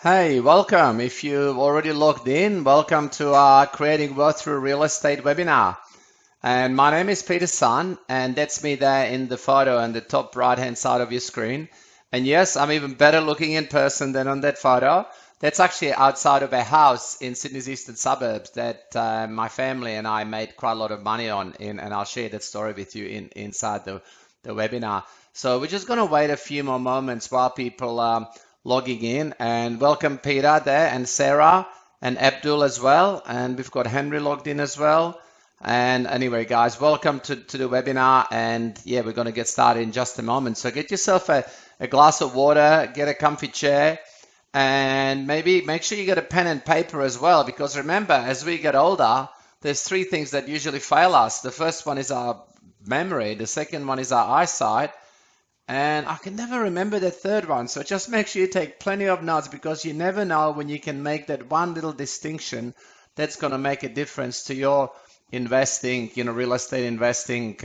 Hey, welcome. If you've already logged in, welcome to our Creating Wealth Through Real Estate webinar. And my name is Peter Sun, and that's me there in the photo on the top right-hand side of your screen. And yes, I'm even better looking in person than on that photo. That's actually outside of a house in Sydney's eastern suburbs that my family and I made quite a lot of money on, and I'll share that story with you inside the webinar. So we're just going to wait a few more moments while people logging in, and welcome Peter there and Sarah and Abdul as well, and we've got Henry logged in as well. And anyway, guys, welcome to the webinar, and yeah, we're going to get started in just a moment. So get yourself a glass of water, get a comfy chair, and maybe make sure you get a pen and paper as well, because remember, as we get older, there's three things that usually fail us. The first one is our memory, the second one is our eyesight, and I can never remember the third one. So just make sure you take plenty of notes, because you never know when you can make that one little distinction that's going to make a difference to your investing, real estate investing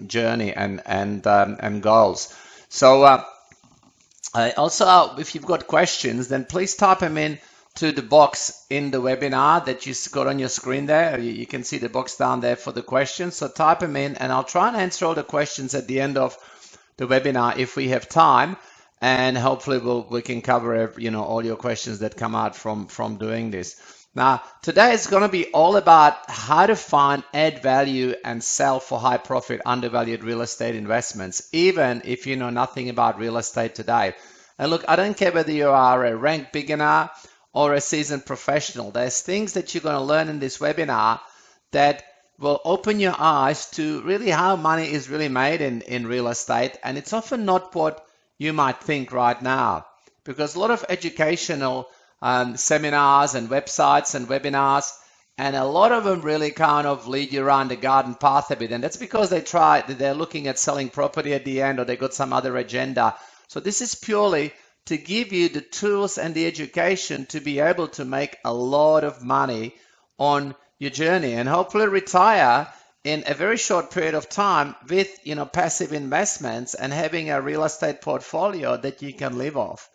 journey and goals. So also, if you've got questions, then please type them in to the box in the webinar that you got on your screen there. You can see the box down there for the questions. So type them in, and I'll try and answer all the questions at the end of the webinar if we have time, and hopefully we can cover all your questions that come out from doing this. Now today is going to be all about how to find, add value, and sell for high profit undervalued real estate investments, even if you know nothing about real estate today. And look, I don't care whether you are a ranked beginner or a seasoned professional. There's things that you're going to learn in this webinar that will open your eyes to really how money is really made in real estate. And it's often not what you might think right now, because a lot of educational seminars and websites and webinars, and a lot of them really kind of lead you around the garden path a bit. And that's because they're looking at selling property at the end, or they got some other agenda. So this is purely to give you the tools and the education to be able to make a lot of money on your journey, and hopefully retire in a very short period of time with passive investments and having a real estate portfolio that you can live off.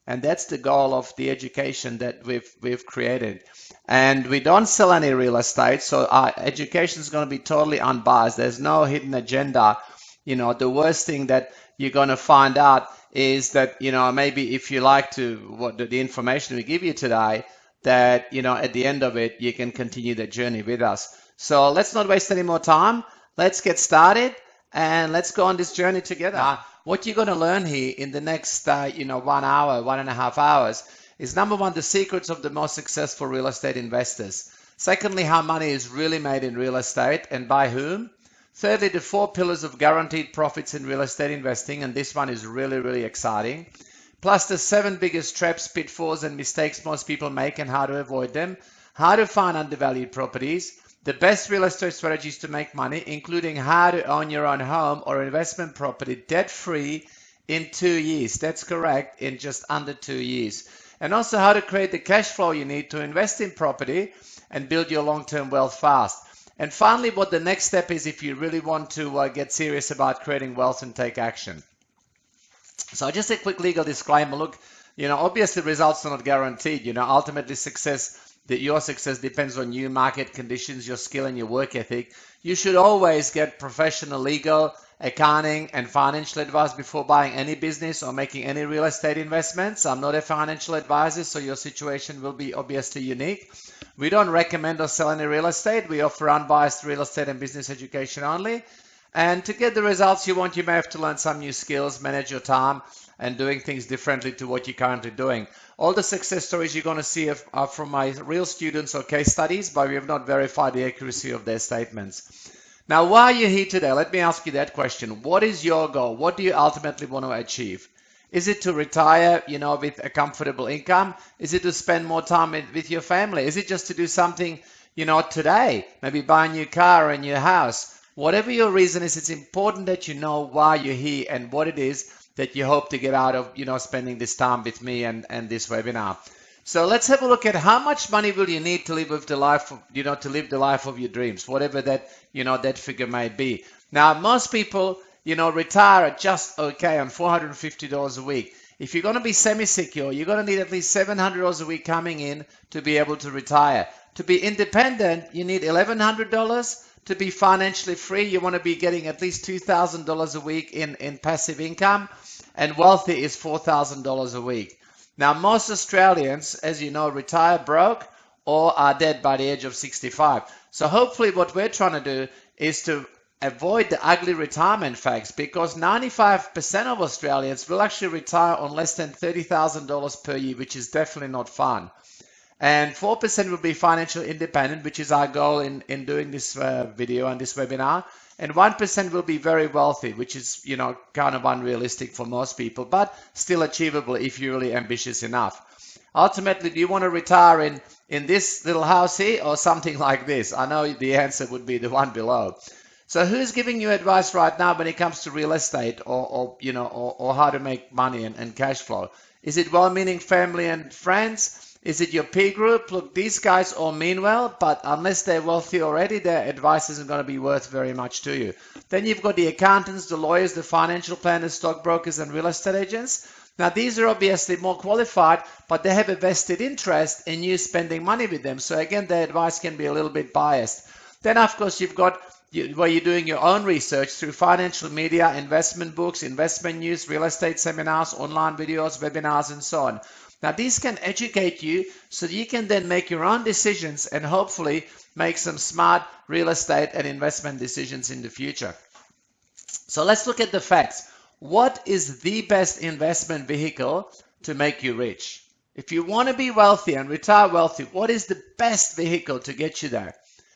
And that's the goal of the education that we've created. And we don't sell any real estate, so our education is going to be totally unbiased. There's no hidden agenda. The worst thing that you're going to find out is that maybe if you like to the information we give you today, that at the end of it you can continue the journey with us. So let's not waste any more time. Let's get started, and let's go on this journey together. What you're going to learn here in the next 1 hour, 1.5 hours, is number one, the secrets of the most successful real estate investors. Secondly, how money is really made in real estate and by whom. Thirdly, the 4 pillars of guaranteed profits in real estate investing, and this one is really, really exciting. Plus the 7 biggest traps, pitfalls, and mistakes most people make and how to avoid them. How to find undervalued properties. The best real estate strategies to make money, including how to own your own home or investment property debt-free in 2 years. That's correct, in just under 2 years. And also how to create the cash flow you need to invest in property and build your long-term wealth fast. And finally, what the next step is if you really want to get serious about creating wealth and take action. So just a quick legal disclaimer. Look, obviously results are not guaranteed. Ultimately your success depends on you, market conditions, your skill, and your work ethic. You should always get professional legal, accounting, and financial advice before buying any business or making any real estate investments. I'm not a financial advisor, so your situation will be obviously unique. We don't recommend or sell any real estate. We offer unbiased real estate and business education only. And to get the results you want, you may have to learn some new skills, manage your time, and doing things differently to what you're currently doing. All the success stories you're going to see are from my real students or case studies, but we have not verified the accuracy of their statements. Now, why are you here today? Let me ask you that question. What is your goal? What do you ultimately want to achieve? Is it to retire, with a comfortable income? Is it to spend more time with your family? Is it just to do something, today? Maybe buy a new car or a new house? Whatever your reason is, it's important that you know why you're here and what it is that you hope to get out of, spending this time with me and this webinar. So let's have a look at how much money will you need to live with the life, to live the life of your dreams, whatever that, that figure may be. Now, most people, retire at just okay on $450 a week. If you're going to be semi-secure, you're going to need at least $700 a week coming in to be able to retire. To be independent, you need $1,100. To be financially free, you want to be getting at least $2,000 a week in passive income, and wealthy is $4,000 a week. Now, most Australians, as you know, retire broke or are dead by the age of 65. So hopefully what we're trying to do is to avoid the ugly retirement facts, because 95% of Australians will actually retire on less than $30,000 per year, which is definitely not fun. And 4% will be financially independent, which is our goal in doing this video and this webinar. And 1% will be very wealthy, which is, you know, kind of unrealistic for most people, but still achievable if you're really ambitious enough. Ultimately, do you want to retire in this little house here or something like this? I know the answer would be the one below. So who's giving you advice right now when it comes to real estate or how to make money and cash flow? Is it well-meaning family and friends? Is it your peer group? Look, these guys all mean well, but unless they're wealthy already, their advice isn't going to be worth very much to you. Then you've got the accountants, the lawyers, the financial planners, stockbrokers, and real estate agents. Now, these are obviously more qualified, but they have a vested interest in you spending money with them. So again, their advice can be a little bit biased. Then, of course, you've got where you're doing your own research through financial media, investment books, investment news, real estate seminars, online videos, webinars, and so on. Now, these can educate you so you can then make your own decisions and hopefully make some smart real estate and investment decisions in the future. So let's look at the facts. What is the best investment vehicle to make you rich? If you want to be wealthy and retire wealthy, what is the best vehicle to get you there?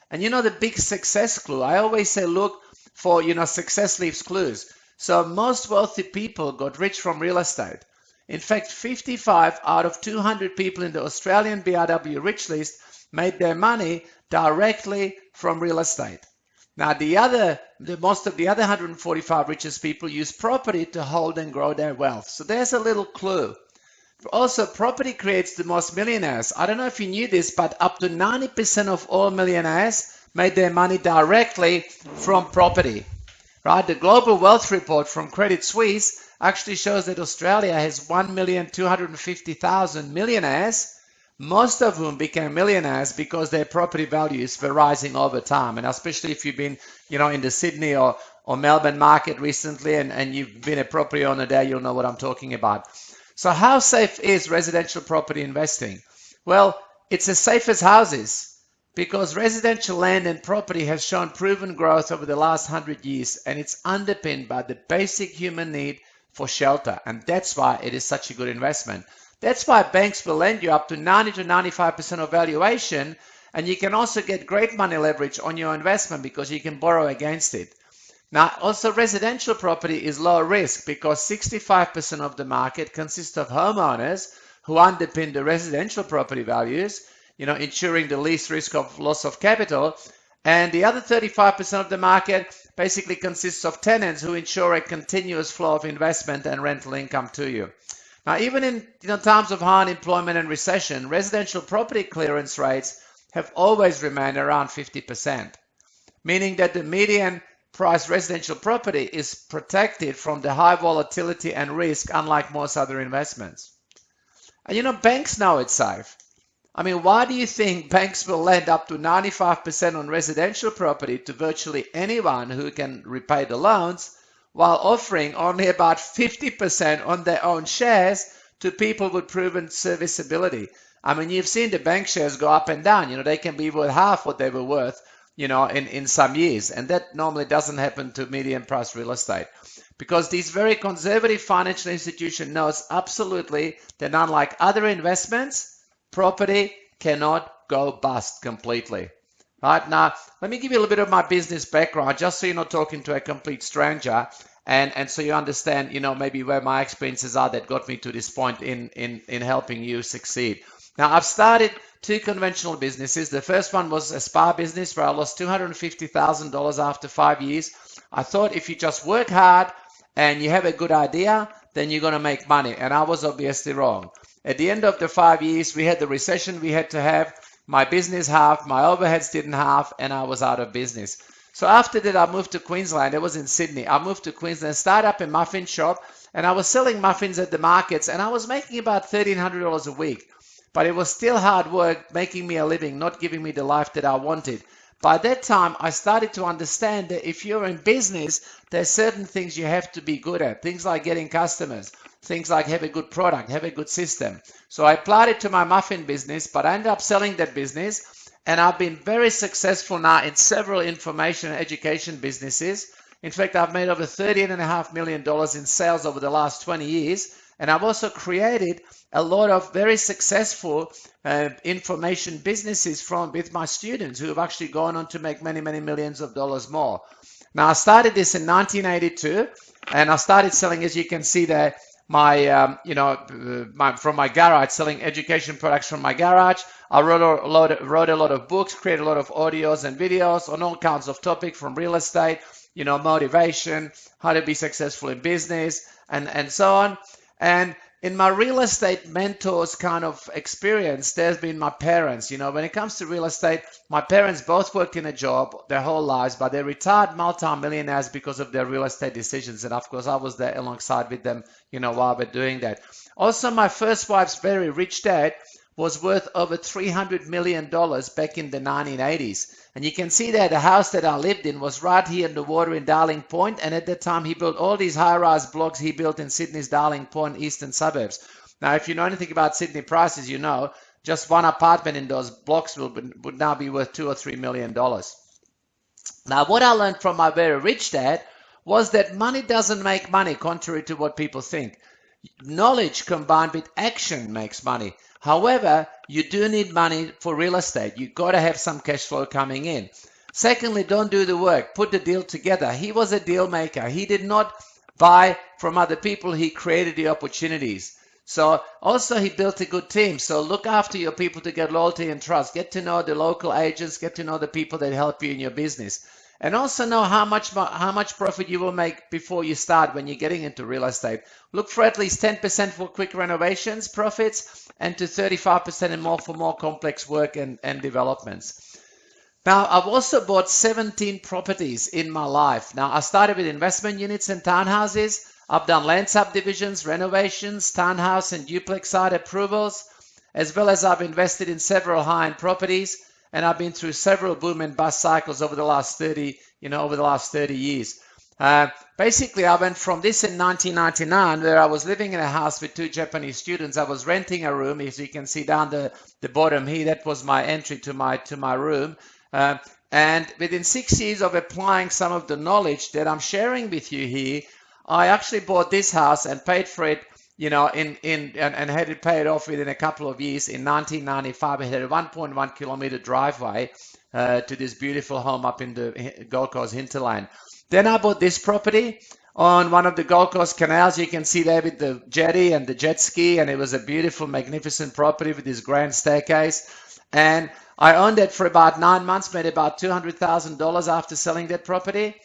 And you know the big success clue, I always say look for, success leaves clues. So most wealthy people got rich from real estate. In fact, 55 out of 200 people in the Australian BRW Rich List made their money directly from real estate. Now, most of the other 145 richest people use property to hold and grow their wealth. So there's a little clue. Also, property creates the most millionaires. I don't know if you knew this, but up to 90% of all millionaires made their money directly from property. Right? The Global Wealth Report from Credit Suisse actually shows that Australia has 1,250,000 millionaires, most of whom became millionaires because their property values were rising over time. And especially if you've been, in the Sydney or Melbourne market recently and you've been a property owner there, you'll know what I'm talking about. So how safe is residential property investing? Well, it's as safe as houses because residential land and property has shown proven growth over the last 100 years, and it's underpinned by the basic human need for shelter, and that's why it is such a good investment. That's why banks will lend you up to 90 to 95% of valuation, and you can also get great money leverage on your investment because you can borrow against it. Now, also residential property is low risk because 65% of the market consists of homeowners who underpin the residential property values, ensuring the least risk of loss of capital. And the other 35% of the market basically consists of tenants who ensure a continuous flow of investment and rental income to you. Now, even in times of high unemployment and recession, residential property clearance rates have always remained around 50%, meaning that the median price residential property is protected from the high volatility and risk, unlike most other investments. And banks know it's safe. I mean, why do you think banks will lend up to 95% on residential property to virtually anyone who can repay the loans, while offering only about 50% on their own shares to people with proven serviceability? I mean, you've seen the bank shares go up and down. They can be worth half what they were worth, in some years. And that normally doesn't happen to medium price real estate. Because these very conservative financial institution knows absolutely that unlike other investments, property cannot go bust completely. Right now, let me give you a little bit of my business background, just so you're not talking to a complete stranger, and so you understand, maybe where my experiences are that got me to this point in helping you succeed. Now, I've started two conventional businesses. The first one was a spa business where I lost $250,000 after 5 years. I thought if you just work hard and you have a good idea, then you're going to make money. And I was obviously wrong. At the end of the 5 years, we had the recession we had to have. My business halved, my overheads didn't halve, and I was out of business. So after that, I moved to Queensland. It was in Sydney. I moved to Queensland, started up a muffin shop, and I was selling muffins at the markets, and I was making about $1,300 a week. But it was still hard work, making me a living, not giving me the life that I wanted. By that time, I started to understand that if you're in business, there's certain things you have to be good at. Things like getting customers, things like have a good product, have a good system. So I applied it to my muffin business, but I ended up selling that business. And I've been very successful now in several information and education businesses. In fact, I've made over $13.5 million in sales over the last 20 years. And I've also created a lot of very successful information businesses with my students who have actually gone on to make many, many millions of dollars more. Now, I started this in 1982, and I started selling, as you can see there, from my garage, selling education products from my garage. I wrote a lot of books, created a lot of audios and videos on all kinds of topics, from real estate, motivation, how to be successful in business, and so on. And in my real estate mentors kind of experience, there's been my parents. When it comes to real estate, my parents both worked in a job their whole lives, but they're retired multi-millionaires because of their real estate decisions. And of course, I was there alongside with them, while we're doing that. Also, my first wife's very rich dad was worth over $300 million back in the 1980s. And you can see there the house that I lived in was right here in the water in Darling Point. And at that time, he built all these high-rise blocks he built in Sydney's Darling Point eastern suburbs. Now, if you know anything about Sydney prices, just one apartment in those blocks would now be worth $2 or $3 million. Now, what I learned from my very rich dad was that money doesn't make money, contrary to what people think. Knowledge combined with action makes money. However, you do need money for real estate. You've got to have some cash flow coming in. Secondly, don't do the work. Put the deal together. He was a deal maker. He did not buy from other people. He created the opportunities. So also he built a good team. So look after your people to get loyalty and trust. Get to know the local agents. Get to know the people that help you in your business. And also know how much profit you will make before you start when you're getting into real estate. Look for at least 10% for quick renovations profits and to 35% and more for more complex work and developments. Now, I've also bought 17 properties in my life. Now, I started with investment units and townhouses. I've done land subdivisions, renovations, townhouse and duplex site approvals, as well as I've invested in several high-end properties. And I've been through several boom and bust cycles over the last 30 years. Basically, I went from this in 1999, where I was living in a house with 2 Japanese students. I was renting a room, as you can see down the bottom here. That was my entry to my room. And within 6 years of applying some of the knowledge that I'm sharing with you here, I actually bought this house and paid for it. And had it paid off within a couple of years. In 1995, I had a 1.1 kilometer driveway to this beautiful home up in the Gold Coast hinterland. Then I bought this property on one of the Gold Coast canals. You can see there with the jetty and the jet ski, and it was a beautiful, magnificent property with this grand staircase. And I owned it for about 9 months, made about $200,000 after selling that property.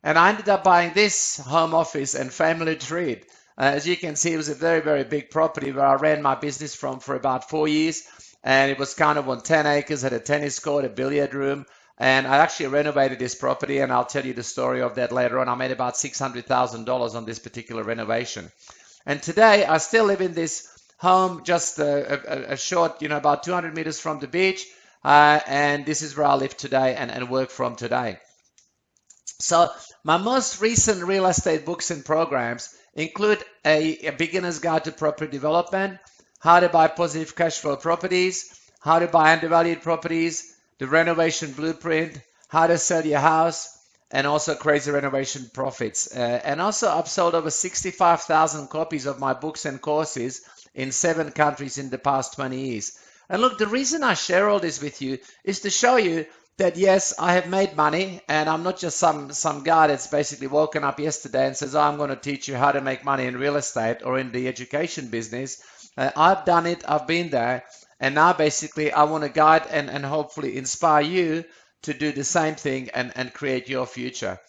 And I ended up buying this home office and family tree. As you can see, it was a very, very big property where I ran my business from for about 4 years. And it was kind of on 10 acres, had a tennis court, a billiard room. And I actually renovated this property, and I'll tell you the story of that later on. I made about $600,000 on this particular renovation. And today, I still live in this home, just a short, about 200 meters from the beach. And this is where I live today and work from today. So my most recent real estate books and programs include a beginner's guide to property development, how to buy positive cash flow properties, how to buy undervalued properties, the renovation blueprint, how to sell your house, and also crazy renovation profits. And also I've sold over 65,000 copies of my books and courses in 7 countries in the past 20 years. And look, the reason I share all this with you is to show you that yes, I have made money, and I'm not just some guy that's basically woken up yesterday and says, oh, I'm going to teach you how to make money in real estate or in the education business. I've done it, I've been there, and now basically I want to guide and hopefully inspire you to do the same thing and create your future.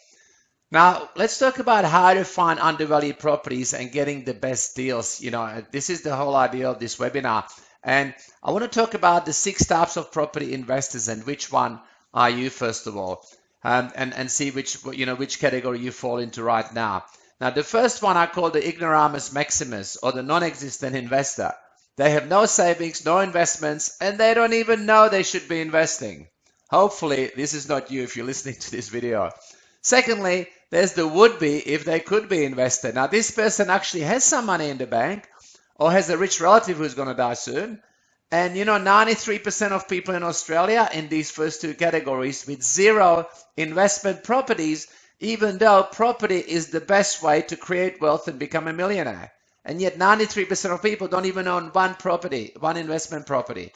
Now, let's talk about how to find undervalued properties and getting the best deals. This is the whole idea of this webinar. And I want to talk about the 6 types of property investors and which one are you, first of all, and see which category you fall into right now. Now, the first one I call the ignoramus maximus, or the non-existent investor. They have no savings, no investments, and they don't even know they should be investing. Hopefully, this is not you if you're listening to this video. Secondly, there's the would-be if they could be invested. Now, this person actually has some money in the bank or has a rich relative who's going to die soon. And 93% of people in Australia in these first two categories with zero investment properties, even though property is the best way to create wealth and become a millionaire. And yet 93% of people don't even own one property, one investment property.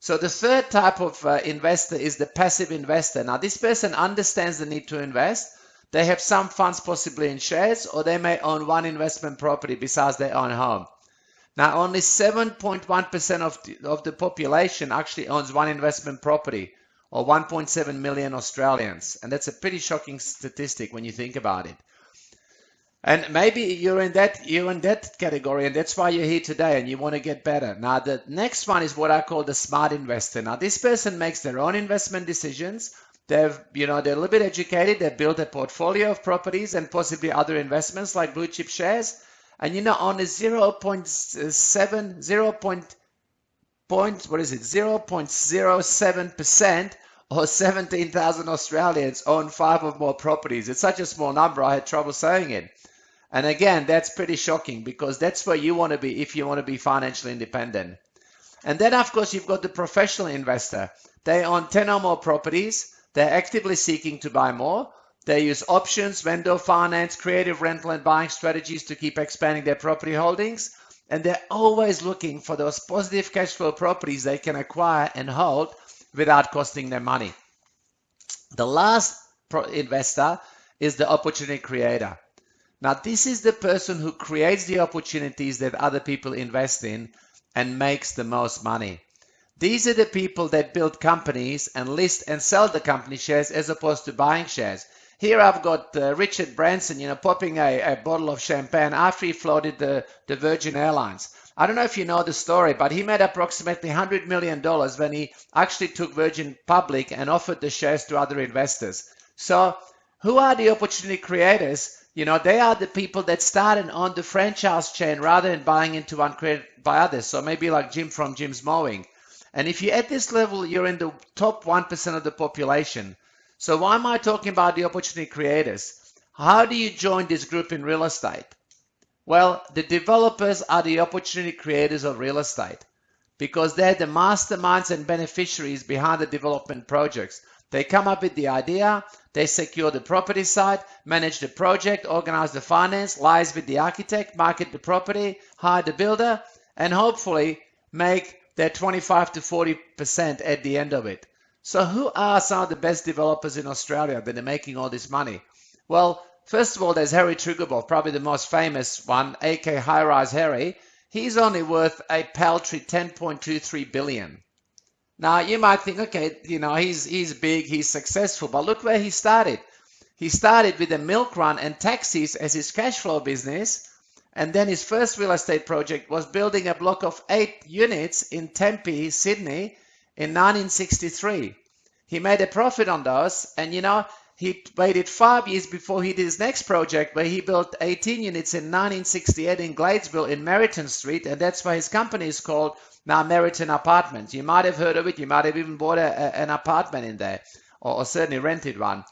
So the third type of investor is the passive investor. Now, this person understands the need to invest. They have some funds possibly in shares, or they may own one investment property besides their own home. Now, only 7.1% of the population actually owns one investment property, or 1.7 million Australians. And that's a pretty shocking statistic when you think about it. And maybe you're in that category, and that's why you're here today and you want to get better. Now, the next one is what I call the smart investor. Now, this person makes their own investment decisions. They're a little bit educated. They've built a portfolio of properties and possibly other investments like blue chip shares. And only 0.07% or 17,000 Australians own 5 or more properties. It's such a small number, I had trouble saying it. And again, that's pretty shocking because that's where you want to be if you want to be financially independent. And then, of course, you've got the professional investor. They own 10 or more properties. They're actively seeking to buy more. They use options, vendor finance, creative rental and buying strategies to keep expanding their property holdings. And they're always looking for those positive cash flow properties they can acquire and hold without costing them money. The last investor is the opportunity creator. Now, this is the person who creates the opportunities that other people invest in and makes the most money. These are the people that build companies and list and sell the company shares as opposed to buying shares. Here I've got Richard Branson, popping a bottle of champagne after he floated the Virgin Airlines. I don't know if you know the story, but he made approximately $100 million when he actually took Virgin public and offered the shares to other investors. So who are the opportunity creators? They are the people that started on the franchise chain rather than buying into one created by others. So maybe like Jim from Jim's Mowing. And if you're at this level, you're in the top 1% of the population. So why am I talking about the opportunity creators? How do you join this group in real estate? Well, the developers are the opportunity creators of real estate because they're the masterminds and beneficiaries behind the development projects. They come up with the idea, they secure the property site, manage the project, organize the finance, liaise with the architect, market the property, hire the builder, and hopefully make their 25 to 40% at the end of it. So who are some of the best developers in Australia that are making all this money? Well, first of all, there's Harry Trugubov, probably the most famous one, aka High Rise Harry. He's only worth a paltry 10.23 billion. Now, you might think, okay, he's big, he's successful, but look where he started. He started with a milk run and taxis as his cash flow business, and then his first real estate project was building a block of 8 units in Tempe, Sydney, in 1963. He made a profit on those, and he waited 5 years before he did his next project where he built 18 units in 1968 in Gladesville in Meriton Street, and that's why his company is called now Meriton Apartments. You might have heard of it. You might have even bought an apartment in there or certainly rented one.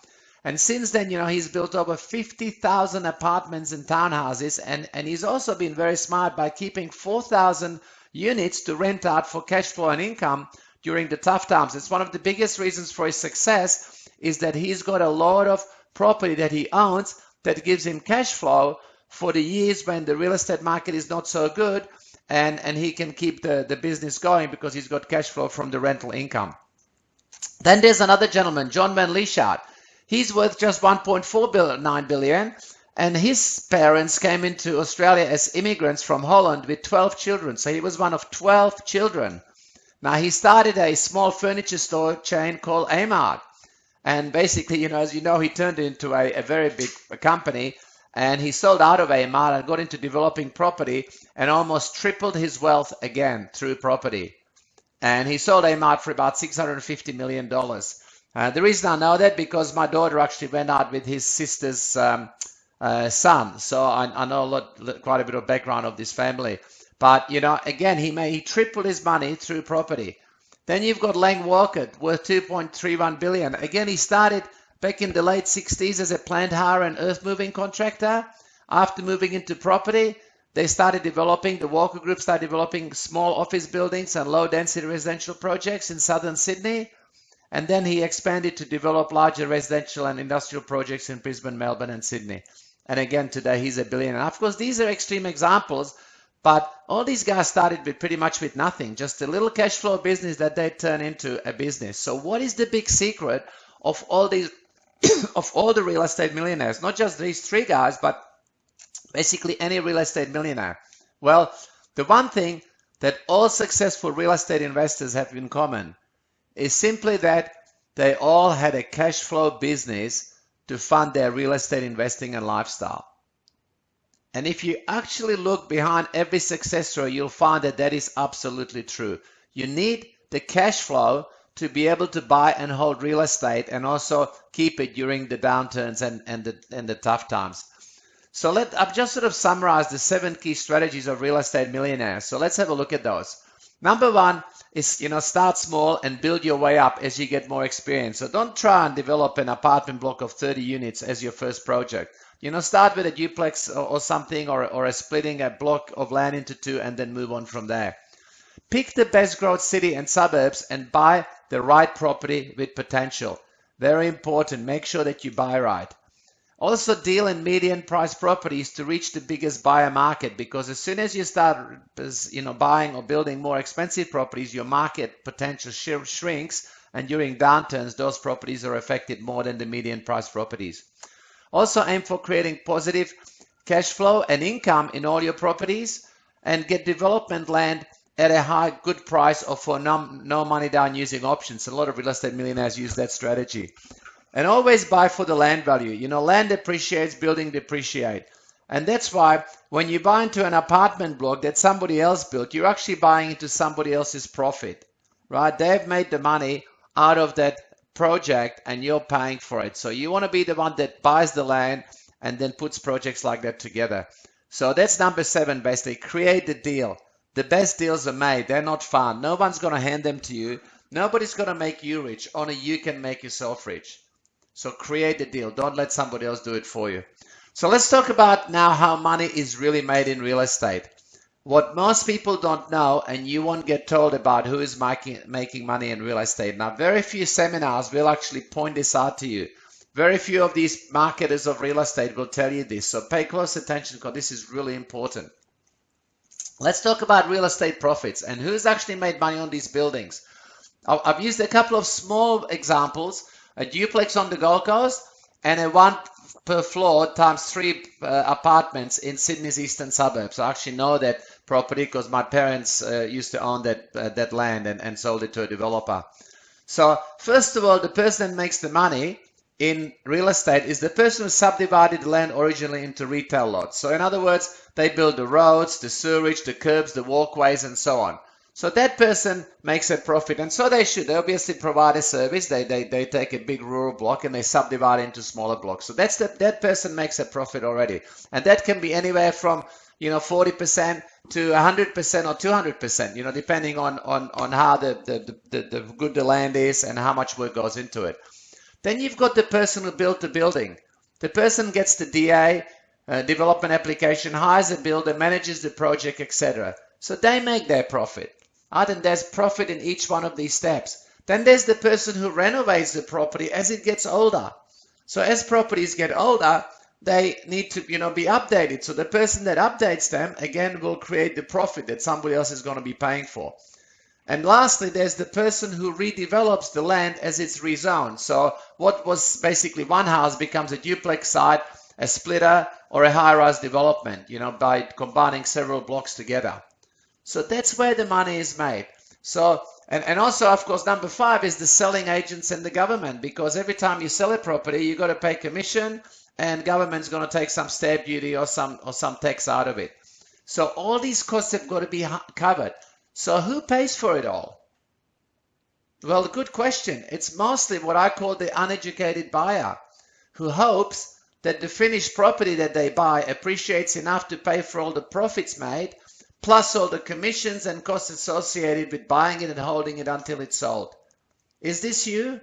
And since then, he's built over 50,000 apartments and townhouses, and he's also been very smart by keeping 4,000 units to rent out for cash flow and income during the tough times. It's one of the biggest reasons for his success is that he's got a lot of property that he owns that gives him cash flow for the years when the real estate market is not so good, and he can keep the business going because he's got cash flow from the rental income. Then there's another gentleman, John Van Lieshout. He's worth just 1.49 billion, and his parents came into Australia as immigrants from Holland with 12 children. So he was one of 12 children. Now, he started a small furniture store chain called Amart. And basically, as you know, he turned it into a very big company, and he sold out of Amart and got into developing property and almost tripled his wealth again through property. And he sold Amart for about $650 million. The reason I know that because my daughter actually went out with his sister's son. So I know quite a bit of background of this family. But again, he tripled his money through property. Then you've got Lang Walker worth 2.31 billion. Again, he started back in the late 60s as a plant hire and earth moving contractor. After moving into property, they started developing, the Walker Group started developing small office buildings and low density residential projects in southern Sydney. And then he expanded to develop larger residential and industrial projects in Brisbane, Melbourne, and Sydney. And again, today he's a billionaire. Of course, these are extreme examples, but all these guys started with pretty much with nothing, just a little cash flow business that they turn into a business. So what is the big secret of all these, of all the real estate millionaires? Not just these three guys, but basically any real estate millionaire. Well, the one thing that all successful real estate investors have in common is simply that they all had a cash flow business to fund their real estate investing and lifestyle. And if you actually look behind every success story, you'll find that that is absolutely true. You need the cash flow to be able to buy and hold real estate and also keep it during the downturns and the tough times. So I've just sort of summarized the 7 key strategies of real estate millionaires. So let's have a look at those. Number 1 is, start small and build your way up as you get more experience. So don't try and develop an apartment block of 30 units as your first project. Start with a duplex or something, or a splitting a block of land into 2 and then move on from there. Pick the best growth city and suburbs and buy the right property with potential. Very important. Make sure that you buy right. Also deal in median price properties to reach the biggest buyer market, because as soon as you start buying or building more expensive properties, your market potential shrinks, and during downturns those properties are affected more than the median price properties. Also aim for creating positive cash flow and income in all your properties, and get development land at a high good price or for no money down using options. A lot of real estate millionaires use that strategy. And always buy for the land value. Land depreciates, building depreciate. And that's why when you buy into an apartment block that somebody else built, you're actually buying into somebody else's profit, right? They've made the money out of that project and you're paying for it. So you want to be the one that buys the land and then puts projects like that together. So that's number 7, basically. Create the deal. The best deals are made. They're not fun. No one's going to hand them to you. Nobody's going to make you rich. Only you can make yourself rich. So create the deal. Don't let somebody else do it for you. So let's talk about now how money is really made in real estate. What most people don't know, and you won't get told about, who is making money in real estate. Now, very few seminars will actually point this out to you. Very few of these marketers of real estate will tell you this. So pay close attention, because this is really important. Let's talk about real estate profits and who's actually made money on these buildings. I've used a couple of small examples. A duplex on the Gold Coast and a 1 per floor times 3 apartments in Sydney's eastern suburbs. I actually know that property because my parents used to own that land and sold it to a developer. So first of all, the person that makes the money in real estate is the person who subdivided the land originally into retail lots. So in other words, they build the roads, the sewerage, the curbs, the walkways, and so on. So that person makes a profit, and so they should. They obviously provide a service. They take a big rural block and they subdivide it into smaller blocks. So that person makes a profit already, and that can be anywhere from 40% to 100% or 200%. Depending on how the good the land is and how much work goes into it. Then you've got the person who built the building. The person gets the DA, development application, hires a builder, manages the project, etc. So they make their profit. And there's profit in each one of these steps. Then there's the person who renovates the property as it gets older. So as properties get older, they need to be updated. So the person that updates them, again, will create the profit that somebody else is going to be paying for. And lastly, there's the person who redevelops the land as it's rezoned. So what was basically one house becomes a duplex site, a splitter, or a high-rise development, by combining several blocks together. So that's where the money is made. So, and also, of course, number 5 is the selling agents and the government, because every time you sell a property, you got to pay commission, and government's going to take some stamp duty or some tax out of it. So all these costs have got to be covered. So who pays for it all? Well, good question. It's mostly what I call the uneducated buyer, who hopes that the finished property that they buy appreciates enough to pay for all the profits made, plus all the commissions and costs associated with buying it and holding it until it's sold. Is this you?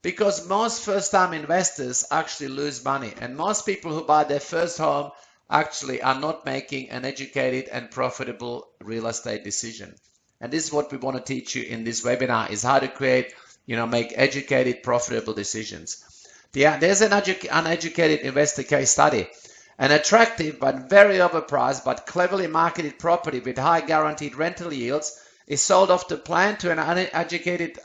Because most first-time investors actually lose money, and most people who buy their first home actually are not making an educated and profitable real estate decision. And this is what we want to teach you in this webinar, is how to create, make educated, profitable decisions. There's an uneducated investor case study. An attractive but very overpriced but cleverly marketed property with high guaranteed rental yields is sold off the plan to an uneducated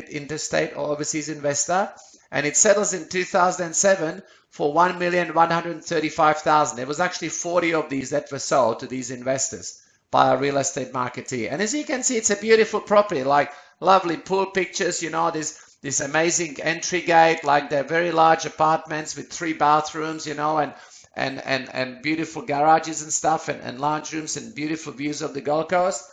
interstate or overseas investor, and it settles in 2007 for $1,135,000. There was actually 40 of these that were sold to these investors by a real estate marketeer. And as you can see, it's a beautiful property, like lovely pool pictures, this amazing entry gate, like they're very large apartments with 3 bathrooms, and beautiful garages and stuff, and lounge rooms and beautiful views of the Gold Coast.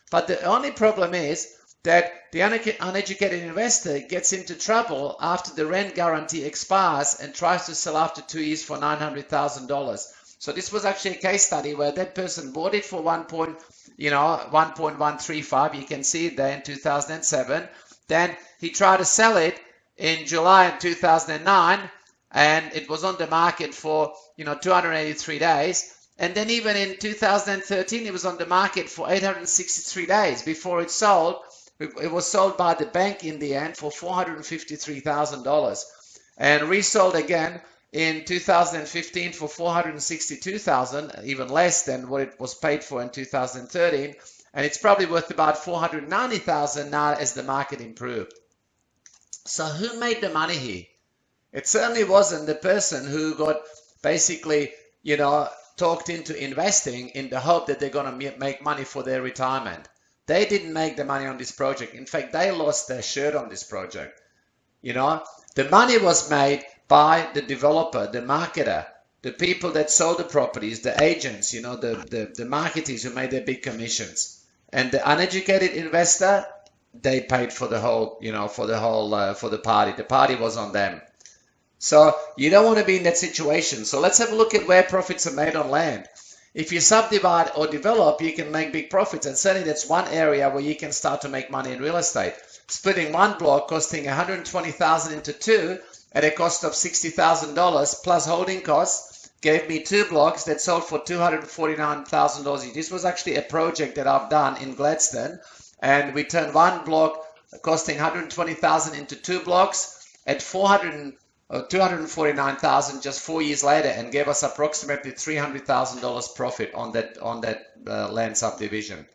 But the only problem is that the uneducated investor gets into trouble after the rent guarantee expires and tries to sell after 2 years for $900,000. So this was actually a case study where that person bought it for 1.135. You can see it there in 2007. Then he tried to sell it in July of 2009, and it was on the market for 283 days. And then even in 2013, it was on the market for 863 days before it sold. It was sold by the bank in the end for $453,000, and resold again in 2015 for $462,000, even less than what it was paid for in 2013. And it's probably worth about $490,000 now as the market improved. So who made the money here? It certainly wasn't the person who got basically, talked into investing in the hope that they're going to make money for their retirement. They didn't make the money on this project. In fact, they lost their shirt on this project. The money was made by the developer, the marketer, the people that sold the properties, the agents, the marketers who made their big commissions. And the uneducated investor, they paid for the whole, for the party. The party was on them. So you don't want to be in that situation. So let's have a look at where profits are made on land. If you subdivide or develop, you can make big profits. And certainly that's one area where you can start to make money in real estate. Splitting one block costing $120,000 into 2 at a cost of $60,000 plus holding costs gave me 2 blocks that sold for $249,000 each. This was actually a project that I've done in Gladstone, and we turned one block costing $120,000 into 2 blocks at $249,000 just 4 years later, and gave us approximately $300,000 profit on that land subdivision.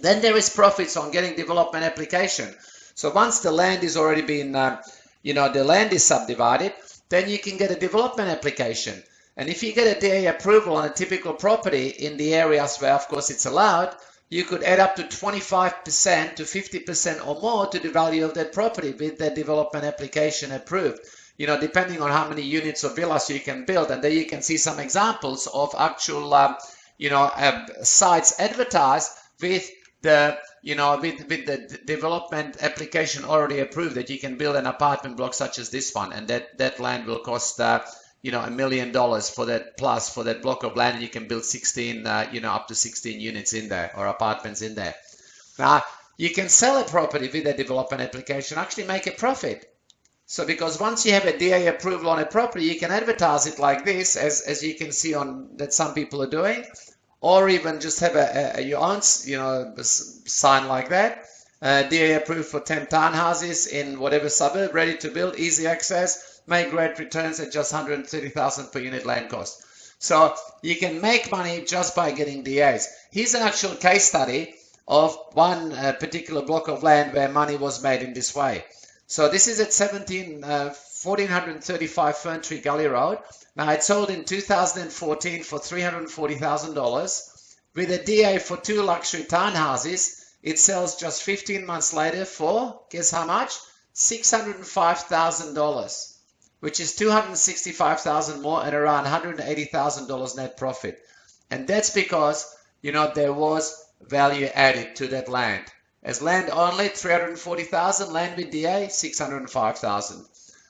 Then there is profits on getting development application. So once the land is already been, the land is subdivided, then you can get a development application. And if you get a DA approval on a typical property in the areas where, of course, it's allowed, you could add up to 25% to 50% or more to the value of that property with that development application approved, depending on how many units or villas you can build. And there you can see some examples of actual, sites advertised with the, with the development application already approved, that you can build an apartment block such as this one. And that land will cost, $1 million for that, plus for that block of land. You can build 16, up to 16 units in there, or apartments in there. Now, you can sell a property with a development application, actually make a profit. So because once you have a DA approval on a property, you can advertise it like this, as you can see that some people are doing, or even just have your own, sign like that. DA approved for 10 townhouses in whatever suburb, ready to build, easy access. Make great returns at just $130,000 per unit land cost. So you can make money just by getting DAs. Here's an actual case study of one particular block of land where money was made in this way. So this is at 1435 Fern Tree Gully Road. Now it sold in 2014 for $340,000. With a DA for 2 luxury townhouses, it sells just 15 months later for, guess how much? $605,000. Which is $265,000 more and around $180,000 net profit. And that's because, there was value added to that land. As land only, $340,000, land with DA, $605,000.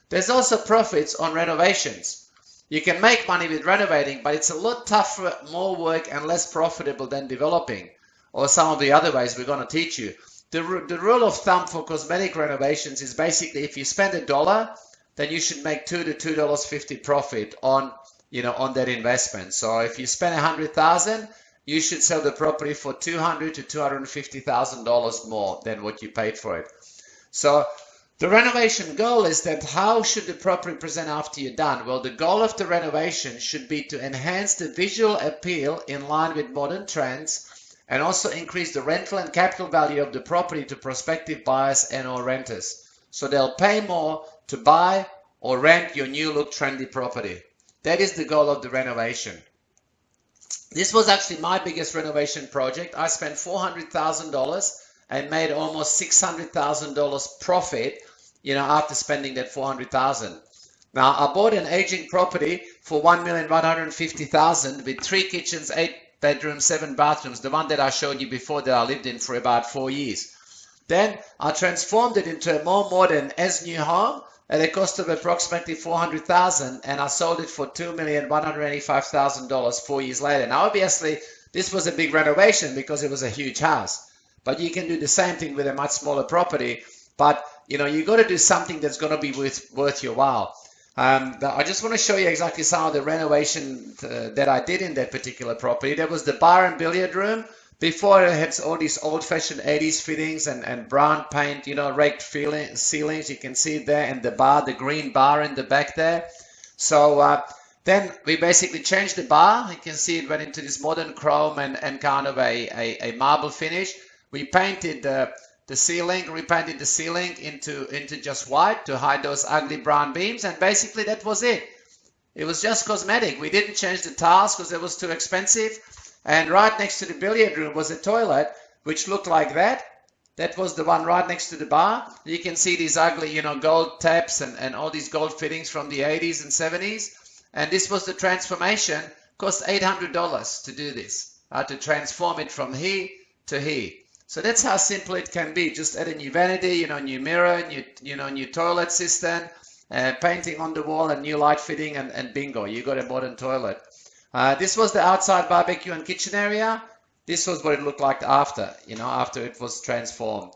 There's also profits on renovations. You can make money with renovating, but it's a lot tougher, more work, and less profitable than developing, or some of the other ways we're going to teach you. The rule of thumb for cosmetic renovations is basically if you spend $1, then you should make $2 to $2.50 profit on that investment. So if you spend $100,000, you should sell the property for $200,000 to $250,000 more than what you paid for it. So the renovation goal is that how should the property present after you're done? Well, the goal of the renovation should be to enhance the visual appeal in line with modern trends and also increase the rental and capital value of the property to prospective buyers and or renters. So they'll pay more to buy or rent your new look trendy property. That is the goal of the renovation. This was actually my biggest renovation project. I spent $400,000 and made almost $600,000 profit, after spending that $400,000. Now, I bought an aging property for $1,150,000 with 3 kitchens, 8 bedrooms, 7 bathrooms, the one that I showed you before that I lived in for about 4 years. Then I transformed it into a more modern as-new home at a cost of approximately $400,000, and I sold it for $2,185,000 4 years later. Now, obviously, this was a big renovation because it was a huge house. But you can do the same thing with a much smaller property. But, you got to do something that's going to be worth your while. I just want to show you exactly some of the renovation that I did in that particular property. There was the bar and billiard room. Before, it had all these old-fashioned 80s fittings and brown paint, raked ceilings. You can see it there, and the bar, the green bar in the back there. So then we basically changed the bar. You can see it went into this modern chrome and kind of a marble finish. We painted the ceiling, repainted the ceiling into just white to hide those ugly brown beams, and basically that was it. It was just cosmetic. We didn't change the tiles because it was too expensive. And right next to the billiard room was a toilet, which looked like that. That was the one right next to the bar. You can see these ugly, gold taps and all these gold fittings from the 80s and 70s. And this was the transformation. Cost $800 to do this, to transform it from here to here. So that's how simple it can be. Just add a new vanity, new mirror, new toilet system, painting on the wall, and new light fitting, and bingo, you got a modern toilet. This was the outside barbecue and kitchen area. This was what it looked like after it was transformed.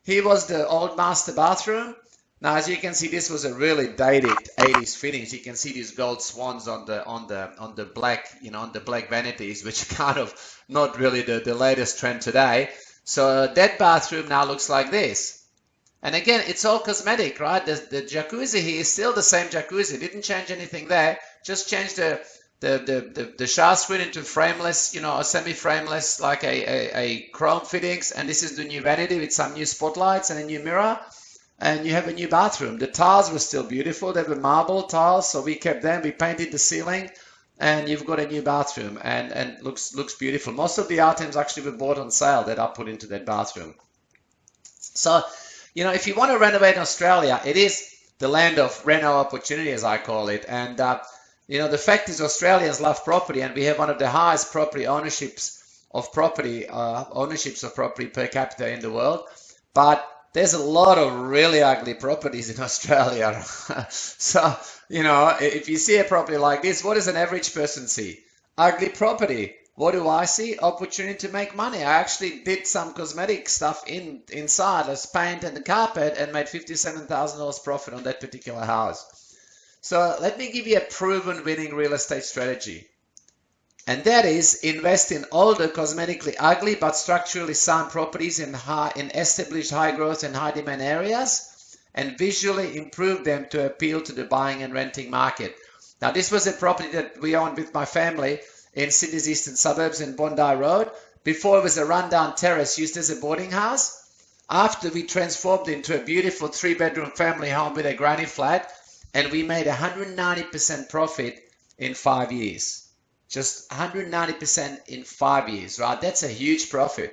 Here was the old master bathroom. Now, as you can see, this was a really dated 80s finish. You can see these gold swans on the black vanities, which are kind of not really the latest trend today. So that bathroom now looks like this. And again, it's all cosmetic, right? The jacuzzi here is still the same jacuzzi. Didn't change anything there. Just changed the shower screen into frameless, or semi-frameless, like a chrome fittings. And this is the new vanity with some new spotlights and a new mirror. And you have a new bathroom. The tiles were still beautiful. They were marble tiles, so we kept them. We painted the ceiling, and you've got a new bathroom, and looks beautiful. Most of the items actually were bought on sale that I put into that bathroom. So, if you want to renovate Australia, it is the land of reno opportunity, as I call it. And the fact is, Australians love property, and we have one of the highest property ownerships of property per capita in the world. But there's a lot of really ugly properties in Australia. So, if you see a property like this, what does an average person see? Ugly property. What do I see? Opportunity to make money. I actually did some cosmetic stuff inside, as paint and the carpet, and made $57,000 profit on that particular house. So let me give you a proven winning real estate strategy. And that is invest in older, cosmetically ugly, but structurally sound properties in established high growth and high demand areas, and visually improve them to appeal to the buying and renting market. Now, this was a property that we owned with my family in Sydney's eastern suburbs in Bondi Road. Before, it was a rundown terrace used as a boarding house. After, we transformed it into a beautiful 3-bedroom family home with a granny flat, and we made 190% profit in 5 years. Just 190% in 5 years, right? That's a huge profit.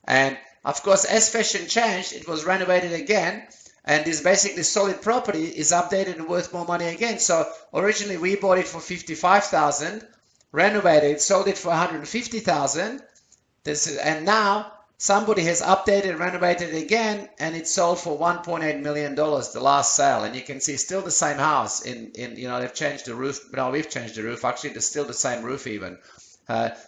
And of course, as fashion changed, it was renovated again, and this basically solid property is updated and worth more money again. So originally we bought it for $55,000, renovated, sold it for $150,000, and now somebody has updated, renovated it again, and it sold for $1.8 million, the last sale. And you can see still the same house they've changed the roof. No, we've changed the roof. Actually, it's still the same roof even.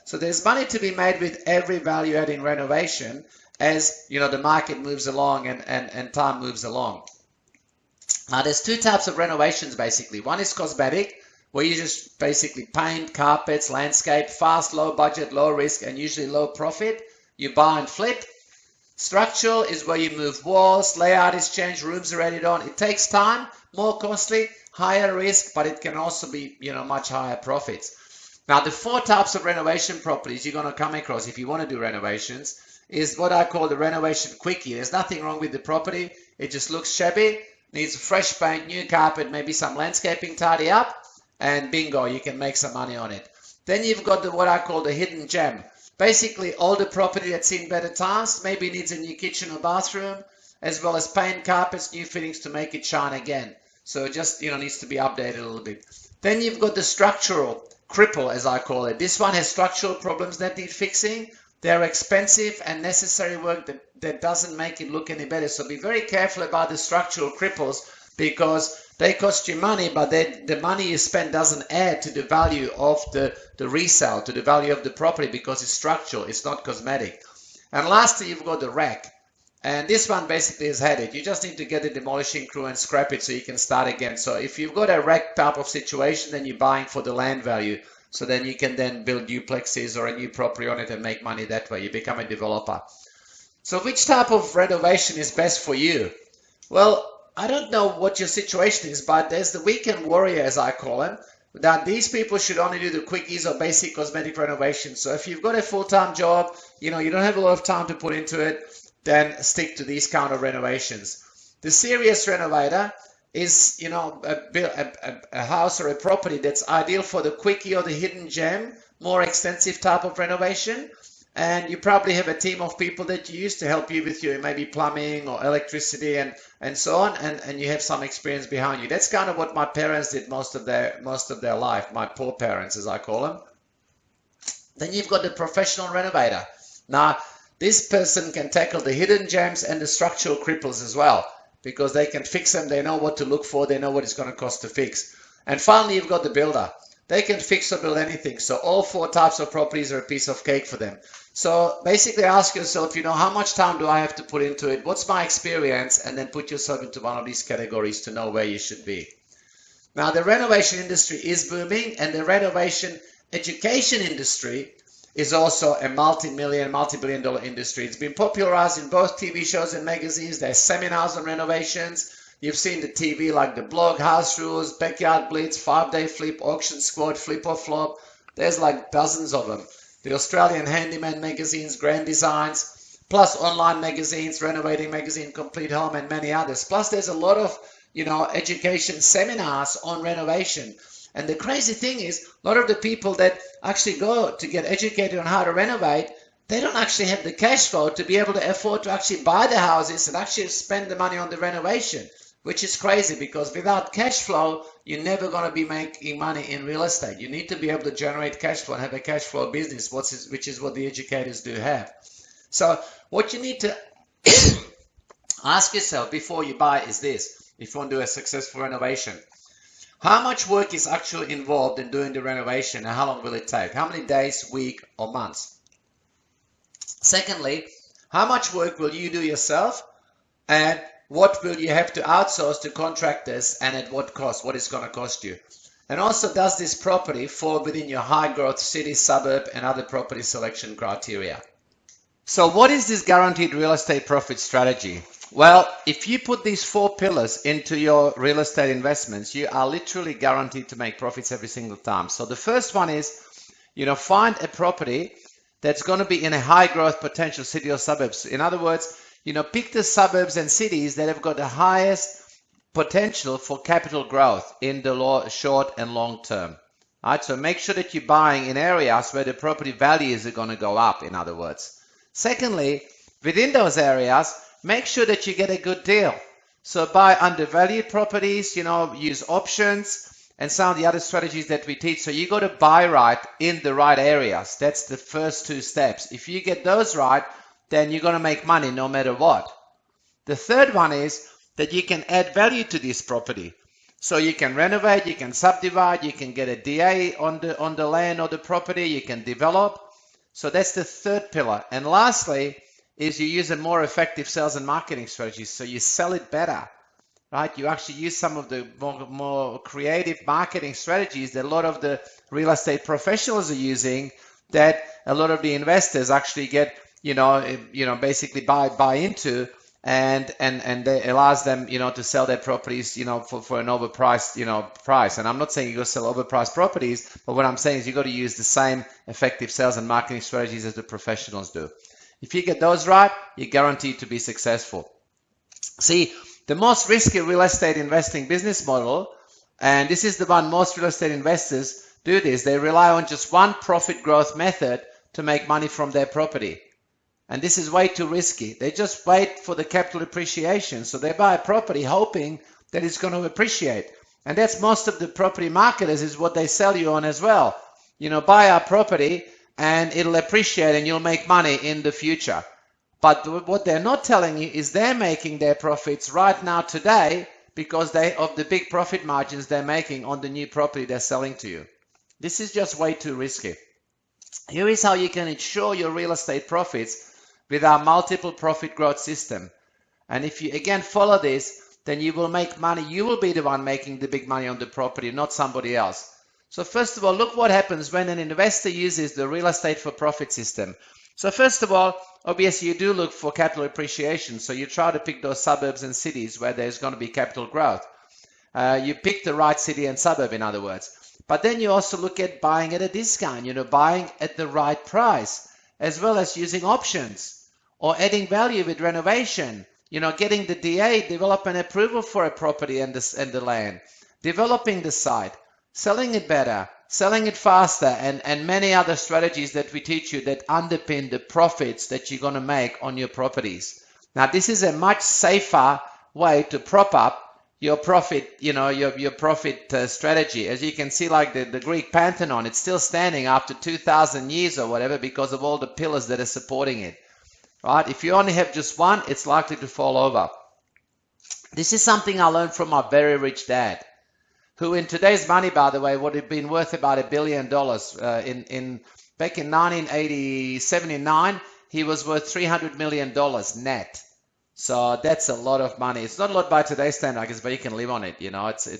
So there's money to be made with every value-adding renovation as, the market moves along and time moves along. Now, there's two types of renovations, basically. One is cosmetic, where you just basically paint, carpets, landscape, fast, low budget, low risk, and usually low profit. You buy and flip. Structural is where you move walls, layout is changed, rooms are added on. It takes time, more costly, higher risk, but it can also be, much higher profits. Now, the four types of renovation properties you're going to come across if you want to do renovations is what I call the renovation quickie. There's nothing wrong with the property. It just looks shabby, needs fresh paint, new carpet, maybe some landscaping, tidy up, and bingo, you can make some money on it. Then you've got what I call the hidden gem. Basically, older property that's seen better times, maybe needs a new kitchen or bathroom, as well as paint, carpets, new fittings to make it shine again. So it just, needs to be updated a little bit. Then you've got the structural cripple, as I call it. This one has structural problems that need fixing. They're expensive and necessary work that doesn't make it look any better. So be very careful about the structural cripples because they cost you money, but the money you spend doesn't add to the value of the resale, to the value of the property because it's structural, it's not cosmetic. And lastly, you've got the wreck. And this one basically is headed. You just need to get the demolishing crew and scrap it so you can start again. So if you've got a wreck type of situation, then you're buying for the land value. So then you can then build duplexes or a new property on it and make money that way. You become a developer. So which type of renovation is best for you? Well, I don't know what your situation is, but there's the weekend warrior, as I call them, that these people should only do the quickies or basic cosmetic renovations. So if you've got a full-time job, you don't have a lot of time to put into it, then stick to these kind of renovations. The serious renovator is, a house or a property that's ideal for the quickie or the hidden gem, more extensive type of renovation. And you probably have a team of people that you use to help you with your maybe plumbing or electricity and so on, and you have some experience behind you. That's kind of what my parents did most of their life, my poor parents, as I call them. Then you've got the professional renovator. Now, this person can tackle the hidden gems and the structural cripples as well, because they can fix them, they know what to look for, they know what it's going to cost to fix. And finally, you've got the builder. They can fix or build anything. So all four types of properties are a piece of cake for them. So basically ask yourself, how much time do I have to put into it? What's my experience? And then put yourself into one of these categories to know where you should be. Now, the renovation industry is booming, and the renovation education industry is also a multi-billion dollar industry. It's been popularized in both TV shows and magazines. There's seminars on renovations. You've seen the TV like The Blog, House Rules, Backyard Blitz, 5-Day Flip, Auction Squad, Flip or Flop. There's like dozens of them. The Australian Handyman magazines, Grand Designs, plus online magazines, Renovating Magazine, Complete Home, and many others. Plus there's a lot of, education seminars on renovation. And the crazy thing is, a lot of the people that actually go to get educated on how to renovate, they don't actually have the cash flow to be able to afford to actually buy the houses and actually spend the money on the renovation, which is crazy because without cash flow, you're never going to be making money in real estate. You need to be able to generate cash flow and have a cash flow business, which is what the educators do have. So what you need to ask yourself before you buy is this, if you want to do a successful renovation. How much work is actually involved in doing the renovation and how long will it take? How many days, week, or months? Secondly, how much work will you do yourself and what will you have to outsource to contractors and at what cost? What is going to cost you? And also, does this property fall within your high growth city, suburb, and other property selection criteria? So what is this guaranteed real estate profit strategy? Well, if you put these four pillars into your real estate investments, you are literally guaranteed to make profits every single time. So the first one is, find a property that's going to be in a high growth potential city or suburbs. In other words, pick the suburbs and cities that have got the highest potential for capital growth in the short and long term. All right, so make sure that you're buying in areas where the property values are going to go up, in other words. Secondly, within those areas, make sure that you get a good deal. So buy undervalued properties, use options and some of the other strategies that we teach. So you got to buy right in the right areas. That's the first two steps. If you get those right, then you're going to make money no matter what. The third one is that you can add value to this property. So you can renovate, you can subdivide, you can get a DA on the land or the property, you can develop. So that's the third pillar. And lastly is you use a more effective sales and marketing strategy. So you sell it better, right? You actually use some of the more creative marketing strategies that a lot of the real estate professionals are using, that a lot of the investors actually get, basically buy into, and it allows them, to sell their properties, for an overpriced, price. And I'm not saying you go sell overpriced properties, but what I'm saying is you got to use the same effective sales and marketing strategies as the professionals do. If you get those right, you're guaranteed to be successful. See, the most risky real estate investing business model, and this is the one most real estate investors do this, they rely on just one profit growth method to make money from their property. And this is way too risky. They just wait for the capital appreciation. So they buy a property hoping that it's going to appreciate. And that's most of the property marketers, is what they sell you on as well. Buy our property and it'll appreciate and you'll make money in the future. But what they're not telling you is they're making their profits right now today because of the big profit margins they're making on the new property they're selling to you. This is just way too risky. Here is how you can ensure your real estate profits with our multiple profit growth system. And if you again follow this, then you will make money. You will be the one making the big money on the property, not somebody else. So first of all, look what happens when an investor uses the real estate for profit system. So first of all, obviously you do look for capital appreciation. So you try to pick those suburbs and cities where there's going to be capital growth. You pick the right city and suburb, in other words. But then you also look at buying at a discount, buying at the right price, as well as using options or adding value with renovation, getting the DA, development approval for a property and the land, developing the site, selling it better, selling it faster, and many other strategies that we teach you that underpin the profits that you're going to make on your properties. Now, this is a much safer way to prop up your profit, your profit strategy. As you can see, like the Greek Pantheon, it's still standing after 2,000 years or whatever because of all the pillars that are supporting it. Right? If you only have just one, it's likely to fall over. This is something I learned from my very rich dad, who in today's money, by the way, would have been worth about $1 billion. Back in 1979, he was worth $300 million net. So that's a lot of money. It's not a lot by today's standard, I guess, but you can live on it.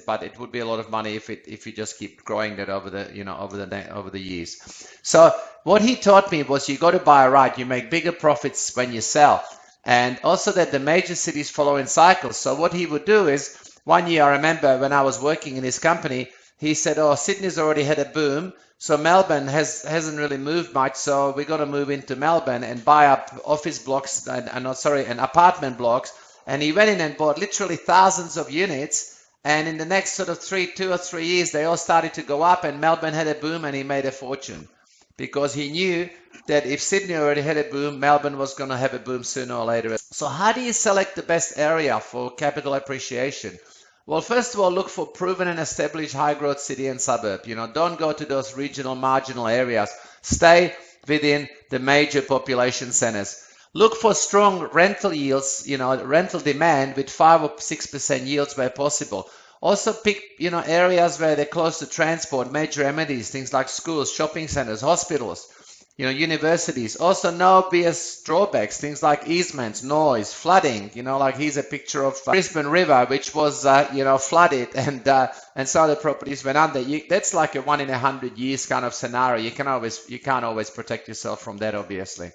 But it would be a lot of money if you just keep growing that over the years. So what he taught me was you got to buy right. You make bigger profits when you sell, and also that the major cities follow in cycles. So what he would do is, one year I remember when I was working in his company, he said, "Oh, Sydney's already had a boom, so Melbourne hasn't really moved much. So we got to move into Melbourne and buy up office blocks and apartment blocks." And he went in and bought literally thousands of units. And in the next sort of 2 or 3 years, they all started to go up, and Melbourne had a boom, and he made a fortune because he knew that if Sydney already had a boom, Melbourne was going to have a boom sooner or later. So how do you select the best area for capital appreciation? Well, first of all, look for proven and established high-growth city and suburb. Don't go to those regional marginal areas. Stay within the major population centers. Look for strong rental yields, rental demand with 5 or 6% yields where possible. Also pick, areas where they're close to transport, major amenities, things like schools, shopping centers, hospitals, universities. Also know BS drawbacks, things like easements, noise, flooding. Like here's a picture of Brisbane River, which was, flooded, and some of the properties went under. That's like a 1 in 100 years kind of scenario. You can't always protect yourself from that, obviously.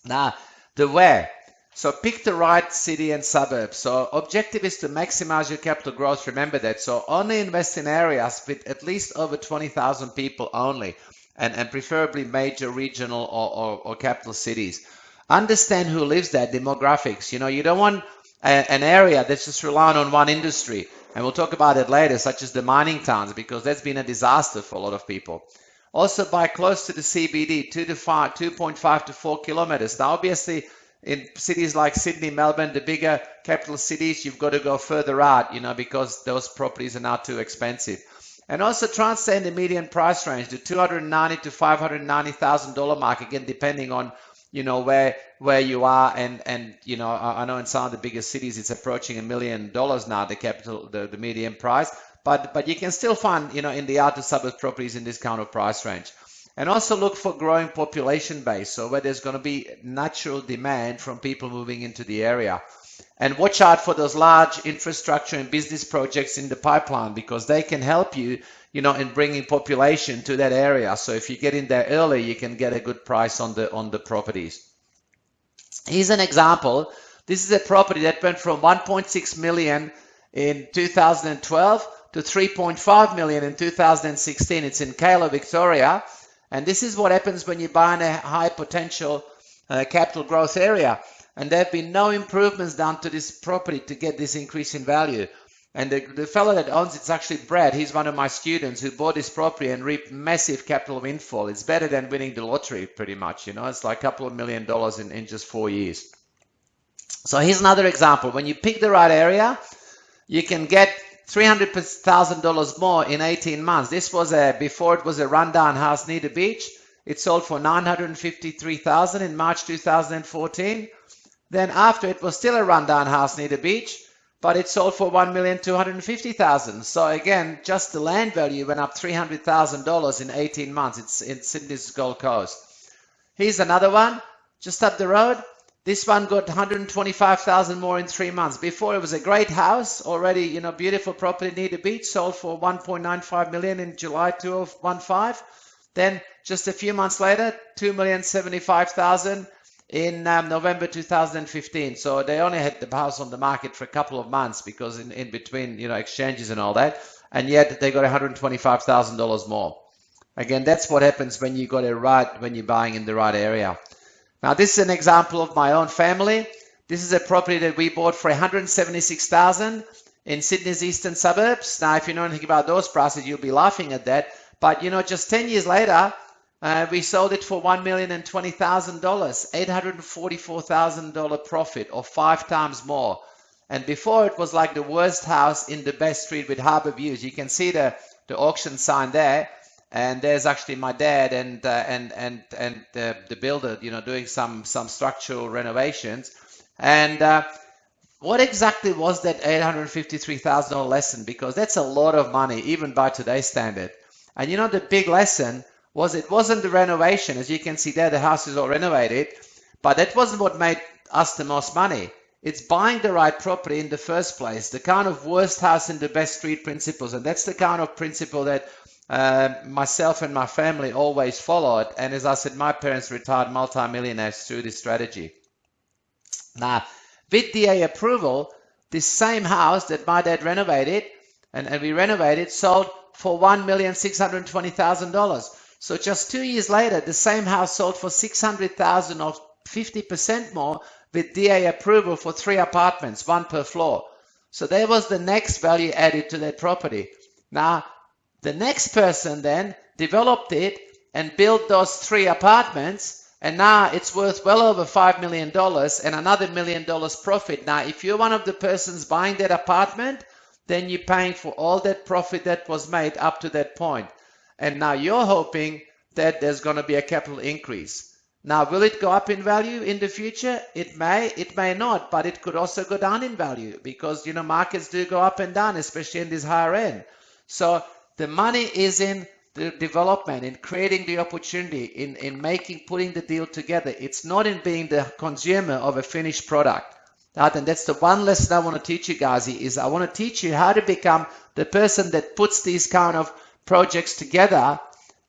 Now, the where. So pick the right city and suburb. So objective is to maximize your capital growth. Remember that. So only invest in areas with at least over 20,000 people only. And preferably major regional or capital cities. Understand who lives there, demographics. You don't want an area that's just relying on one industry. And we'll talk about it later, such as the mining towns, because that's been a disaster for a lot of people. Also buy close to the CBD, 2.5 to 4 kilometers. Now, obviously, in cities like Sydney, Melbourne, the bigger capital cities, you've got to go further out, because those properties are now too expensive. And also try and stay in the median price range, the $290,000 to $590,000 mark, again, depending on, where you are, and I know in some of the biggest cities it's approaching $1 million now, the median price, but you can still find in the outer suburb properties in this kind of price range. And also look for growing population base, so where there's going to be natural demand from people moving into the area. And watch out for those large infrastructure and business projects in the pipeline, because they can help you, in bringing population to that area. So if you get in there early, you can get a good price on the properties. Here's an example. This is a property that went from 1.6 million in 2012 to 3.5 million in 2016. It's in Kayla, Victoria. And this is what happens when you buy in a high potential capital growth area. And there have been no improvements done to this property to get this increase in value. And the fellow that owns it's actually Brad. He's one of my students who bought this property and reaped massive capital windfall. It's better than winning the lottery, pretty much. It's like a couple of $1 million in just 4 years. So here's another example. When you pick the right area, you can get $300,000 more in 18 months. This was before it was a rundown house near the beach. It sold for $953,000 in March 2014. Then after, it was still a rundown house near the beach, but it sold for $1,250,000. So again, just the land value went up $300,000 in 18 months. It's in Sydney's Gold Coast. Here's another one, just up the road. This one got $125,000 more in 3 months. Before, it was a great house, already, beautiful property near the beach, sold for $1.95 million in July 2015. Then just a few months later, $2,075,000 in November 2015. So they only had the house on the market for a couple of months, because in between, exchanges and all that, and yet they got $125,000 more. Again, that's what happens when you got it right, when you're buying in the right area. Now, this is an example of my own family. This is a property that we bought for $176,000 in Sydney's eastern suburbs. Now, if you know anything about those prices, you'll be laughing at that. But, just 10 years later, we sold it for $1,020,000, $844,000 profit, or 5 times more. And before, it was like the worst house in the best street with harbor views. You can see the auction sign there. And there's actually my dad and the builder, doing some structural renovations. And what exactly was that $853,000 lesson? Because that's a lot of money, even by today's standard. And the big lesson was, it wasn't the renovation. As you can see there, the house is all renovated, but that wasn't what made us the most money. It's buying the right property in the first place, the kind of worst house in the best street principles. And that's the kind of principle that myself and my family always followed. And as I said, my parents retired multimillionaires through this strategy. Now, with DA approval, this same house that my dad renovated, and we renovated, sold for $1,620,000. So just 2 years later, the same house sold for $600,000, or 50% more, with DA approval, for 3 apartments, 1 per floor. So there was the next value added to that property. Now, the next person then developed it and built those 3 apartments, and now it's worth well over $5 million and another $1 million profit. Now, if you're one of the persons buying that apartment, then you're paying for all that profit that was made up to that point. And now you're hoping that there's going to be a capital increase. Now, will it go up in value in the future? It may not, but it could also go down in value, because, markets do go up and down, especially in this higher end. So the money is in the development, in creating the opportunity, in putting the deal together. It's not in being the consumer of a finished product. And that's the one lesson I want to teach you guys, is I want to teach you how to become the person that puts these kind of projects together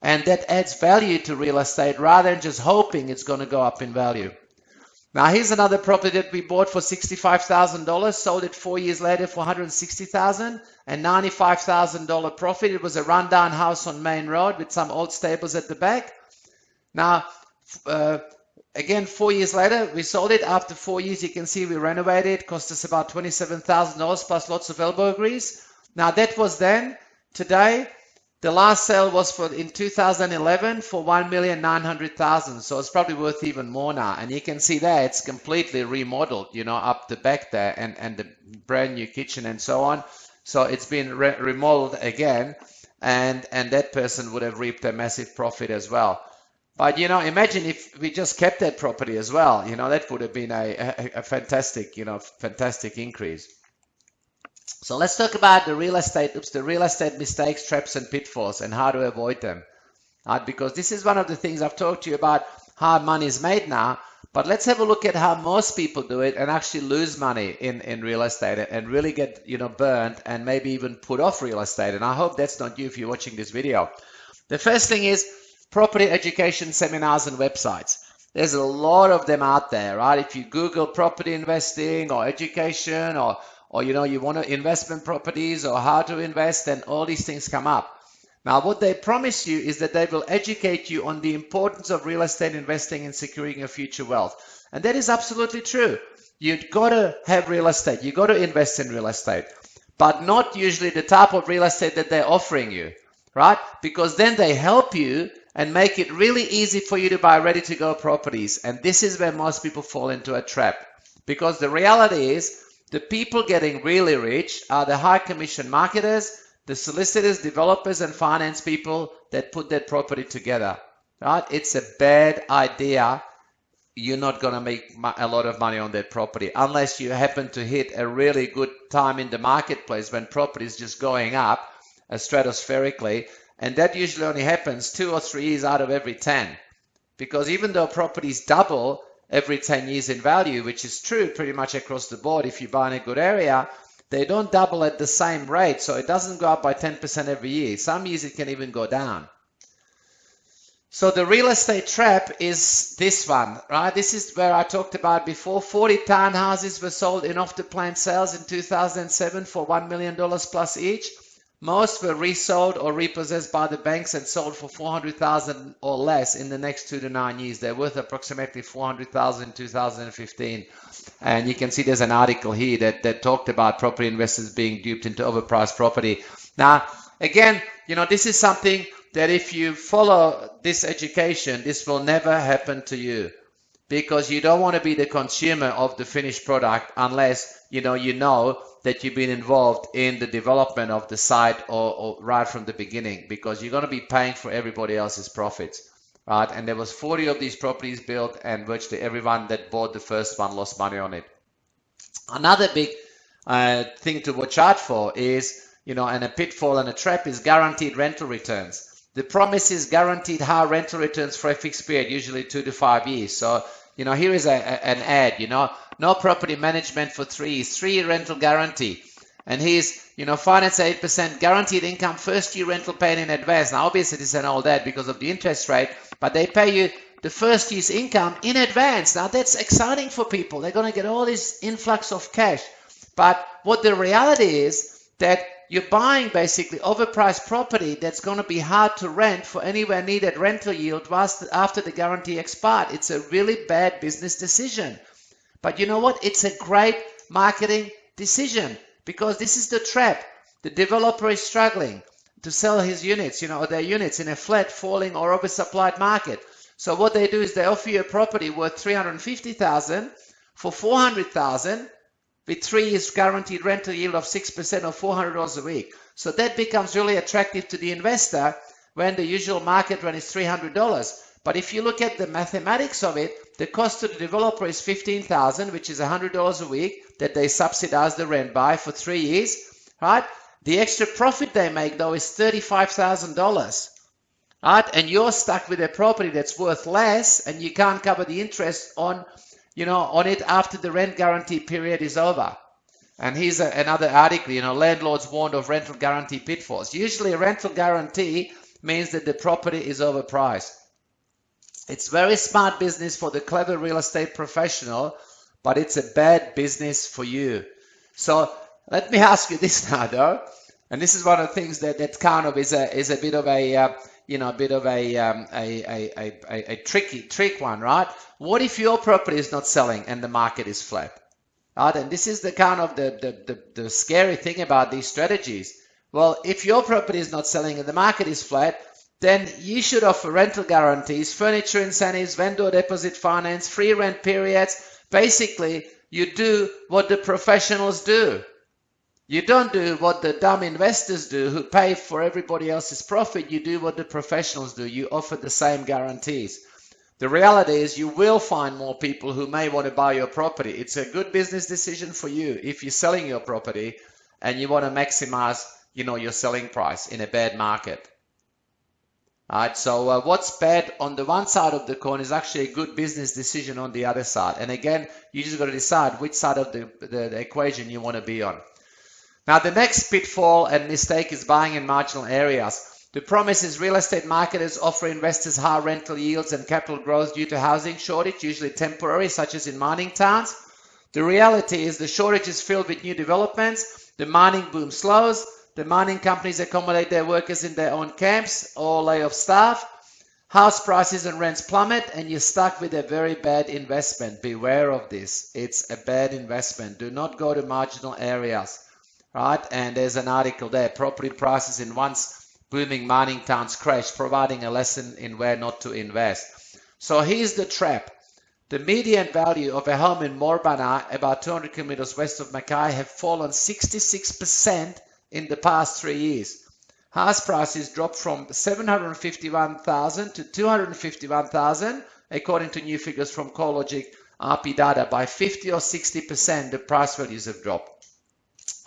and that adds value to real estate, rather than just hoping it's going to go up in value. Now, here's another property that we bought for $65,000, sold it 4 years later for $160,000 and $95,000 profit. It was a rundown house on Main Road with some old stables at the back. Now, again, 4 years later, we sold it. After 4 years, you can see we renovated. It cost us about $27,000 plus lots of elbow grease. Now, that was then. Today, the last sale was in 2011 for $1,900,000. So it's probably worth even more now. And you can see there, it's completely remodeled, up the back there, and the brand new kitchen and so on. So it's been remodeled again, and that person would have reaped a massive profit as well. But imagine if we just kept that property as well. That would have been a fantastic, fantastic increase. So let's talk about the real estate mistakes, traps, and pitfalls, and how to avoid them. Because this is one of the things I've talked to you about, how money is made now. But let's have a look at how most people do it and actually lose money in real estate and really get burned and maybe even put off real estate. And I hope that's not you if you're watching this video. The first thing is property education seminars and websites. There's a lot of them out there, right? If you Google property investing or education or you want to investment properties or how to invest, then all these things come up. Now, what they promise you is that they will educate you on the importance of real estate investing and securing your future wealth. And that is absolutely true. You've got to have real estate. You've got to invest in real estate, but not usually the type of real estate that they're offering you, right? Because then they help you and make it really easy for you to buy ready-to-go properties. And this is where most people fall into a trap. Because the reality is the people getting really rich are the high commission marketers, the solicitors, developers, and finance people that put that property together, right? It's a bad idea. You're not going to make a lot of money on that property unless you happen to hit a really good time in the marketplace when property is just going up stratospherically. And that usually only happens 2 or 3 years out of every 10. Because even though properties double every 10 years in value, which is true pretty much across the board if you buy in a good area, they don't double at the same rate, so it doesn't go up by 10% every year. Some years it can even go down. So the real estate trap is this one, right? This is where I talked about before. 40 townhouses were sold in off-the-plan sales in 2007 for $1 million plus each. Most were resold or repossessed by the banks and sold for $400,000 or less in the next 2 to 9 years. They're worth approximately $400,000 in 2015. And you can see there's an article here that talked about property investors being duped into overpriced property. Now, again, this is something that if you follow this education, this will never happen to you. Because you don't want to be the consumer of the finished product unless you know that you've been involved in the development of the site or right from the beginning, because you're going to be paying for everybody else's profits, right? And there was 40 of these properties built, and virtually everyone that bought the first one lost money on it. Another big thing to watch out for is, and a pitfall and a trap is guaranteed rental returns. The promise is guaranteed high rental returns for a fixed period, usually 2 to 5 years. So, here is an ad, no property management for 3 years, 3-year rental guarantee. And here's, finance 8% guaranteed income, first year rental paid in advance. Now, obviously, this is an old ad because of the interest rate, but they pay you the first year's income in advance. Now, that's exciting for people. They're going to get all this influx of cash. But what the reality is that you're buying basically overpriced property that's going to be hard to rent for anywhere near that rental yield after the guarantee expired. It's a really bad business decision. But you know what? It's a great marketing decision, because this is the trap. The developer is struggling to sell his units, or their units in a flat, falling, or oversupplied market. So what they do is they offer you a property worth $350,000 for $400,000 with 3 years guaranteed rental yield of 6% or $400 a week. So that becomes really attractive to the investor when the usual market rent is $300. But if you look at the mathematics of it, the cost to the developer is $15,000, which is $100 a week that they subsidize the rent by for 3 years, right? The extra profit they make, though, is $35,000, right? And you're stuck with a property that's worth less, and you can't cover the interest on it after the rent guarantee period is over. And here's another article, landlords warned of rental guarantee pitfalls. Usually a rental guarantee means that the property is overpriced. It's very smart business for the clever real estate professional, but it's a bad business for you. So let me ask you this now, though, and this is one of the things that kind of is a bit of a trick one, right? What if your property is not selling and the market is flat? Right? And this is the kind of the scary thing about these strategies. Well, if your property is not selling and the market is flat, then you should offer rental guarantees, furniture incentives, vendor deposit finance, free rent periods. Basically, you do what the professionals do. You don't do what the dumb investors do who pay for everybody else's profit. You do what the professionals do. You offer the same guarantees. The reality is you will find more people who may want to buy your property. It's a good business decision for you if you're selling your property and you want to maximize, your selling price in a bad market. All right, so what's bad on the one side of the coin is actually a good business decision on the other side. And again, you just got to decide which side of the equation you want to be on. Now, the next pitfall and mistake is buying in marginal areas. The promise is real estate marketers offer investors high rental yields and capital growth due to housing shortage, usually temporary, such as in mining towns. The reality is the shortage is filled with new developments. The mining boom slows. The mining companies accommodate their workers in their own camps or lay off staff. House prices and rents plummet, and you're stuck with a very bad investment. Beware of this. It's a bad investment. Do not go to marginal areas. Right? And there's an article there, property prices in once booming mining towns crash, providing a lesson in where not to invest. So here's the trap. The median value of a home in Morbana, about 200 kilometers west of Mackay, have fallen 66% in the past 3 years. House prices dropped from 751,000 to 251,000, according to new figures from CoreLogic RP data. By 50 or 60%, the price values have dropped.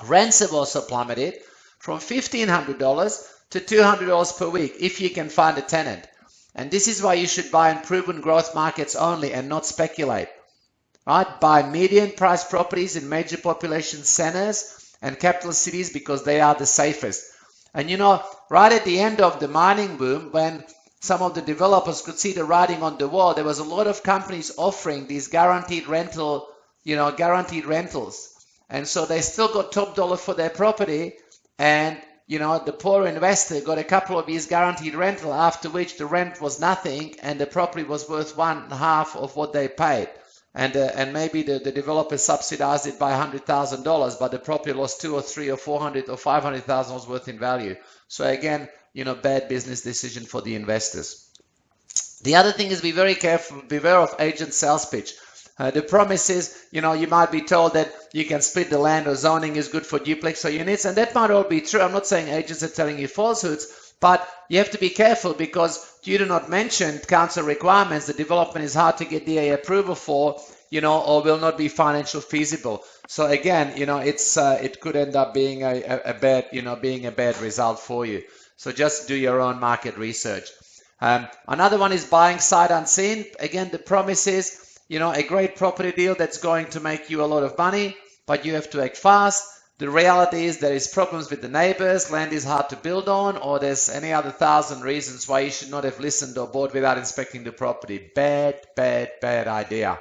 Rents have also plummeted from $1,500 to $200 per week if you can find a tenant. And this is why you should buy in proven growth markets only and not speculate. Right? Buy median price properties in major population centers and capital cities because they are the safest. And right at the end of the mining boom, when some of the developers could see the writing on the wall, there was a lot of companies offering these guaranteed rentals. And so they still got top dollar for their property, and the poor investor got a couple of years guaranteed rental, after which the rent was nothing and the property was worth 1/2 of what they paid. And maybe the developer subsidized it by $100,000, but the property lost 2 or 3 or 400 or 500,000 was worth in value. So again, bad business decision for the investors. The other thing is be very careful, beware of agent sales pitch. The promise is, you might be told that you can split the land or zoning is good for duplex or units, and that might all be true. I'm not saying agents are telling you falsehoods, but you have to be careful because you do not mention council requirements. The development is hard to get DA approval for, or will not be financial feasible. So again, it could end up being a bad result for you. So just do your own market research. Another one is buying sight unseen. Again, the promise is, a great property deal that's going to make you a lot of money, but you have to act fast. The reality is there is problems with the neighbors, land is hard to build on, or there's any other 1,000 reasons why you should not have listened or bought without inspecting the property. Bad idea.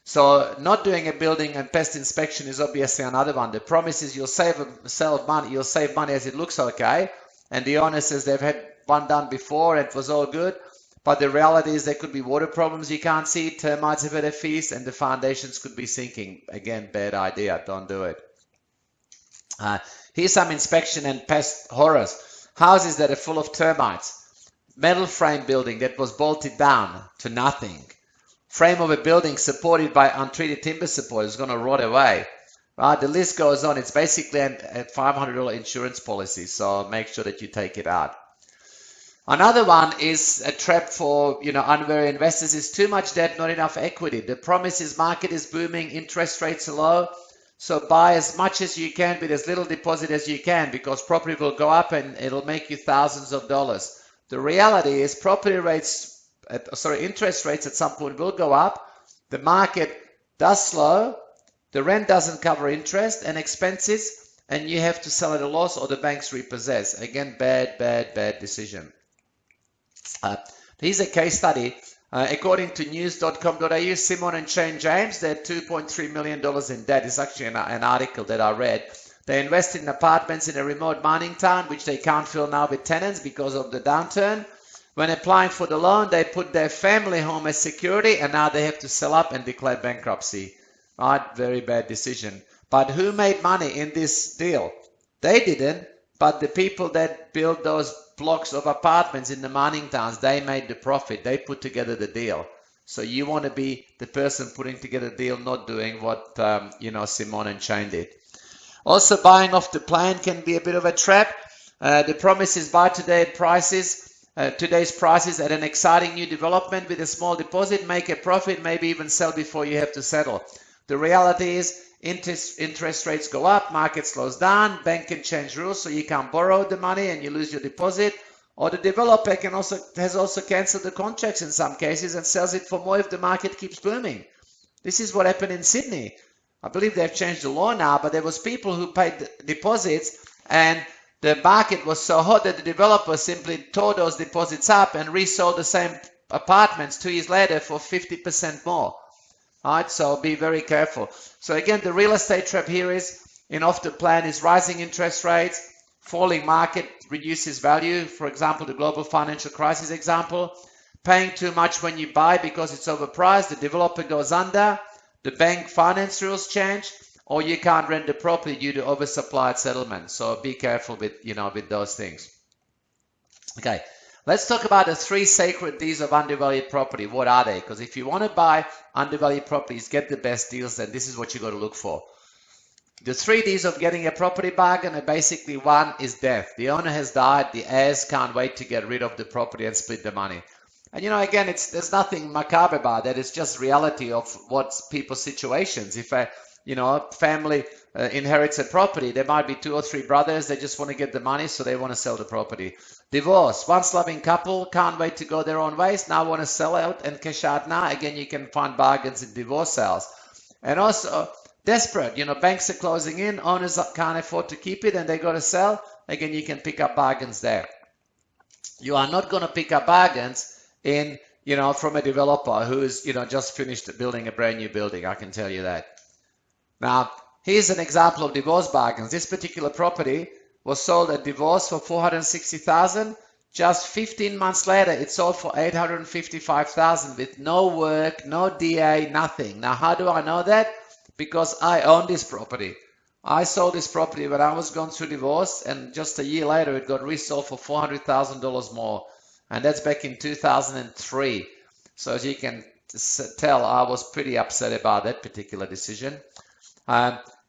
So not doing a building and pest inspection is obviously another one. The promise is you'll save money as it looks okay, and the owner says they've had one done before and it was all good. But the reality is there could be water problems you can't see, termites have had a feast, and the foundations could be sinking. Again, bad idea. Don't do it. Here's some inspection and pest horrors. Houses that are full of termites. Metal frame building that was bolted down to nothing. Frame of a building supported by untreated timber support is going to rot away. Right? The list goes on. It's basically a $500 insurance policy, so make sure that you take it out. Another one is a trap for unwary investors is too much debt, not enough equity. The promise is market is booming, interest rates are low, so buy as much as you can with as little deposit as you can because property will go up and it'll make you thousands of dollars. The reality is interest rates at some point will go up. The market does slow. The rent doesn't cover interest and expenses, and you have to sell at a loss or the banks repossess. Again, bad decision. Here's a case study. According to news.com.au, Simon and Shane James, they're $2.3 million in debt. It's actually an article that I read. They invested in apartments in a remote mining town, which they can't fill now with tenants because of the downturn. When applying for the loan, they put their family home as security, and now they have to sell up and declare bankruptcy. Right? Very bad decision. But who made money in this deal? They didn't, but the people that built those blocks of apartments in the mining towns, they made the profit. They put together the deal. So you want to be the person putting together the deal, not doing what Simon and Shane did. Also, buying off the plan can be a bit of a trap. The promise is buy today at prices today's prices at an exciting new development with a small deposit, make a profit, maybe even sell before you have to settle. The reality is interest rates go up, market slows down, bank can change rules so you can't borrow the money and you lose your deposit. Or the developer has also cancelled the contracts in some cases and sells it for more if the market keeps booming. This is what happened in Sydney. I believe they've changed the law now, but there was people who paid deposits and the market was so hot that the developer simply tore those deposits up and resold the same apartments 2 years later for 50% more. All right, so be very careful. So again, the real estate trap here is in often plan is rising interest rates, falling market reduces value. For example, the global financial crisis example, paying too much when you buy because it's overpriced, the developer goes under, the bank finance rules change, or you can't rent the property due to oversupplied settlement. So be careful with those things. Okay, let's talk about the 3 sacred Ds of undervalued property. What are they? Because if you want to buy undervalued properties, get the best deals, then this is what you got to look for. The 3 Ds of getting a property bargain are basically, 1 is death. The owner has died, the heirs can't wait to get rid of the property and split the money. And again, there's nothing macabre about that. It's just reality of what's people's situations. If a family inherits a property, there might be 2 or 3 brothers. They just want to get the money, so they want to sell the property. Divorce. Once loving couple can't wait to go their own ways. Now want to sell out and cash out now. Again, you can find bargains in divorce sales. And also desperate. Banks are closing in. Owners can't afford to keep it and they got to sell. Again, you can pick up bargains there. You are not going to pick up bargains from a developer who's just finished building a brand new building. I can tell you that. Now, here's an example of divorce bargains. This particular property was sold at divorce for $460,000. Just 15 months later, it sold for $855,000 with no work, no DA, nothing. Now, how do I know that? Because I own this property. I sold this property when I was going through divorce, and just a year later, it got resold for $400,000 more. And that's back in 2003. So as you can tell, I was pretty upset about that particular decision.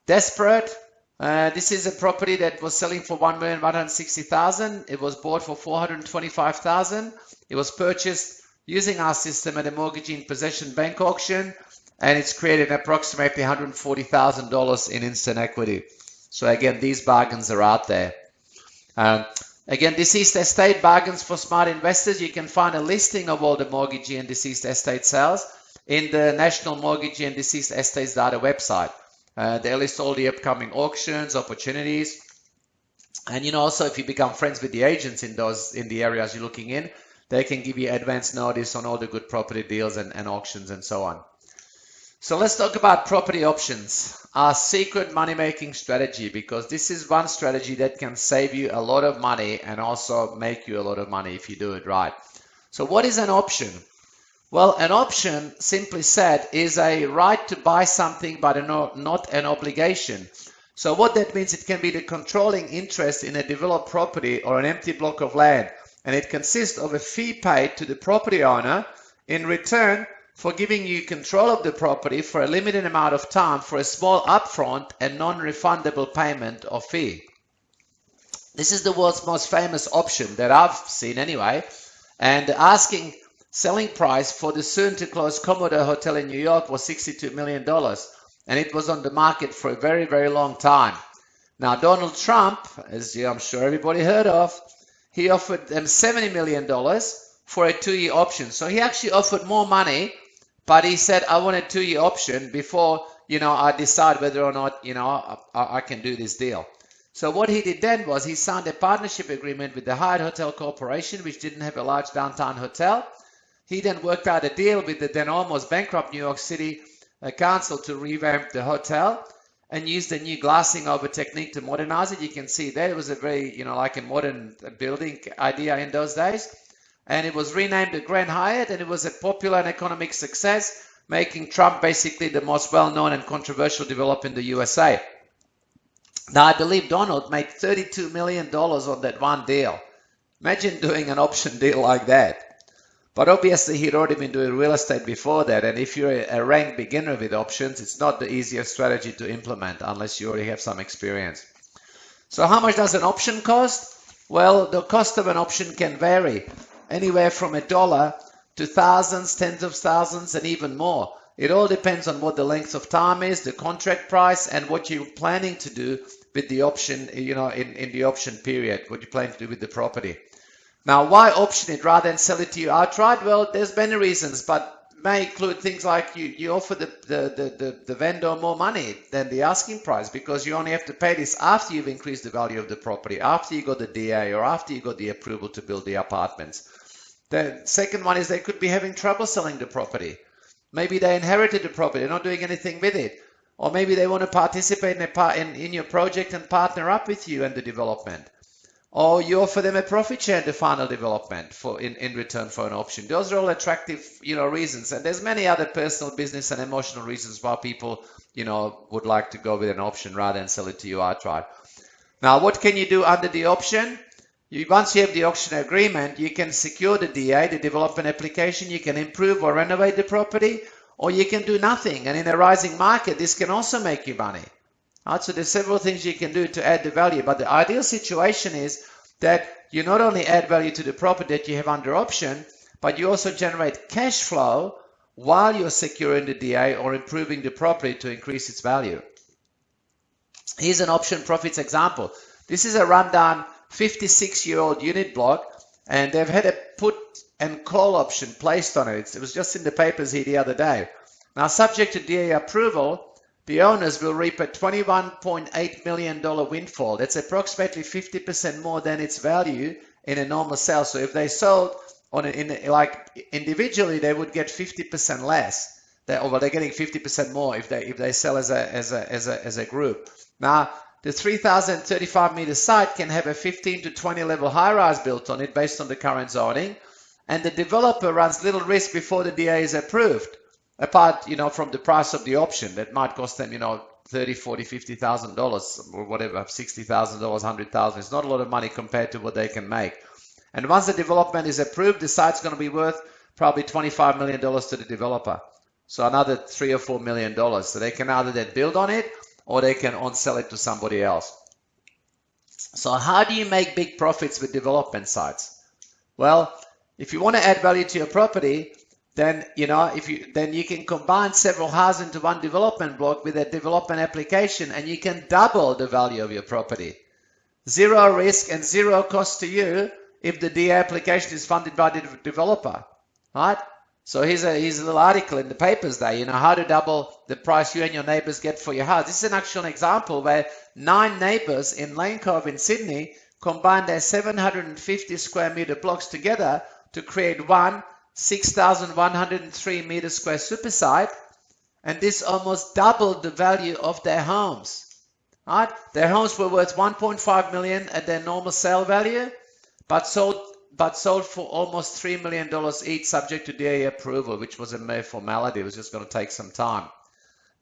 Desperate. This is a property that was selling for $1,160,000. It was bought for $425,000. It was purchased using our system at a mortgage in possession bank auction, and it's created approximately $140,000 in instant equity. So again, these bargains are out there. Again, deceased estate bargains for smart investors. You can find a listing of all the mortgagee and deceased estate sales in the National Mortgagee and Deceased Estates Data website. They list all the upcoming auctions, opportunities, and also if you become friends with the agents in the areas you're looking in, they can give you advance notice on all the good property deals and auctions and so on. So let's talk about property options, our secret money-making strategy, because this is one strategy that can save you a lot of money and also make you a lot of money if you do it right. So what is an option? Well, an option, simply said, is a right to buy something but not an obligation. So what that means, it can be the controlling interest in a developed property or an empty block of land, and it consists of a fee paid to the property owner in return for giving you control of the property for a limited amount of time for a small upfront and non-refundable payment or fee. This is the world's most famous option that I've seen anyway, and the asking selling price for the soon-to-close Commodore Hotel in New York was $62 million, and it was on the market for a very, very long time. Now, Donald Trump, as I'm sure everybody heard of, he offered them $70 million for a 2-year option. So he actually offered more money, but he said, I want a 2-year option before, I decide whether or not, I can do this deal. So what he did then was he signed a partnership agreement with the Hyatt Hotel Corporation, which didn't have a large downtown hotel. He then worked out a deal with the then almost bankrupt New York City Council to revamp the hotel and used a new glassing over technique to modernize it. You can see there it was a very, like a modern building idea in those days. And it was renamed the Grand Hyatt, and it was a popular and economic success, making Trump basically the most well-known and controversial developer in the USA. Now, I believe Donald made $32 million on that one deal. Imagine doing an option deal like that. But obviously, he'd already been doing real estate before that, and if you're a ranked beginner with options, it's not the easiest strategy to implement unless you already have some experience. So how much does an option cost? Well, the cost of an option can vary. anywhere from $1 to thousands, tens of thousands, and even more. It all depends on what the length of time is, the contract price, and what you're planning to do with the option, in the option period, what you plan to do with the property. Now, why option it rather than sell it to you outright? Well, there's many reasons, but may include things like you offer the vendor more money than the asking price, because you only have to pay this after you've increased the value of the property, after you got the DA, or after you got the approval to build the apartments. The second one is they could be having trouble selling the property. Maybe they inherited the property, they're not doing anything with it. Or maybe they want to participate in your project and partner up with you in the development. Or you offer them a profit share in the final development in return for an option. Those are all attractive, reasons. And there's many other personal, business, and emotional reasons why people, would like to go with an option rather than sell it to you outright. Now, what can you do under the option? Once you have the auction agreement, you can secure the DA, the development application. You can improve or renovate the property, or you can do nothing. And in a rising market, this can also make you money. Right, so there's several things you can do to add the value, but the ideal situation is that you not only add value to the property that you have under option, but you also generate cash flow while you're securing the DA or improving the property to increase its value. Here's an option profits example. This is a rundown 56-year-old unit block, and they've had a put and call option placed on it. It was just in the papers here the other day. Now, subject to DA approval, the owners will reap a $21.8 million windfall. That's approximately 50% more than its value in a normal sale. So if they sold individually, they would get 50% less. They're getting 50% more if they sell as a group. Now, the 3,035 meter site can have a 15 to 20 level high rise built on it based on the current zoning, and the developer runs little risk before the DA is approved. Apart, from the price of the option, that might cost them, $30,000, $40,000, $50,000 or whatever, $60,000, $100,000. It's not a lot of money compared to what they can make. And once the development is approved, the site's going to be worth probably $25 million to the developer. So another $3 or $4 million. So they can either then build on it or they can on-sell it to somebody else. So how do you make big profits with development sites? Well, if you want to add value to your property, then you can combine several houses into one development block with a development application, and you can double the value of your property. Zero risk and zero cost to you if the DA application is funded by the developer, right? So here's a little article in the papers there, how to double the price you and your neighbors get for your house. This is an actual example where 9 neighbors in Lane Cove in Sydney combined their 750 square meter blocks together to create one 6,103 meter square super site, and this almost doubled the value of their homes. Right? Their homes were worth $1.5 million at their normal sale value, but sold for almost $3 million each, subject to DA approval, which was a mere formality. It was just going to take some time.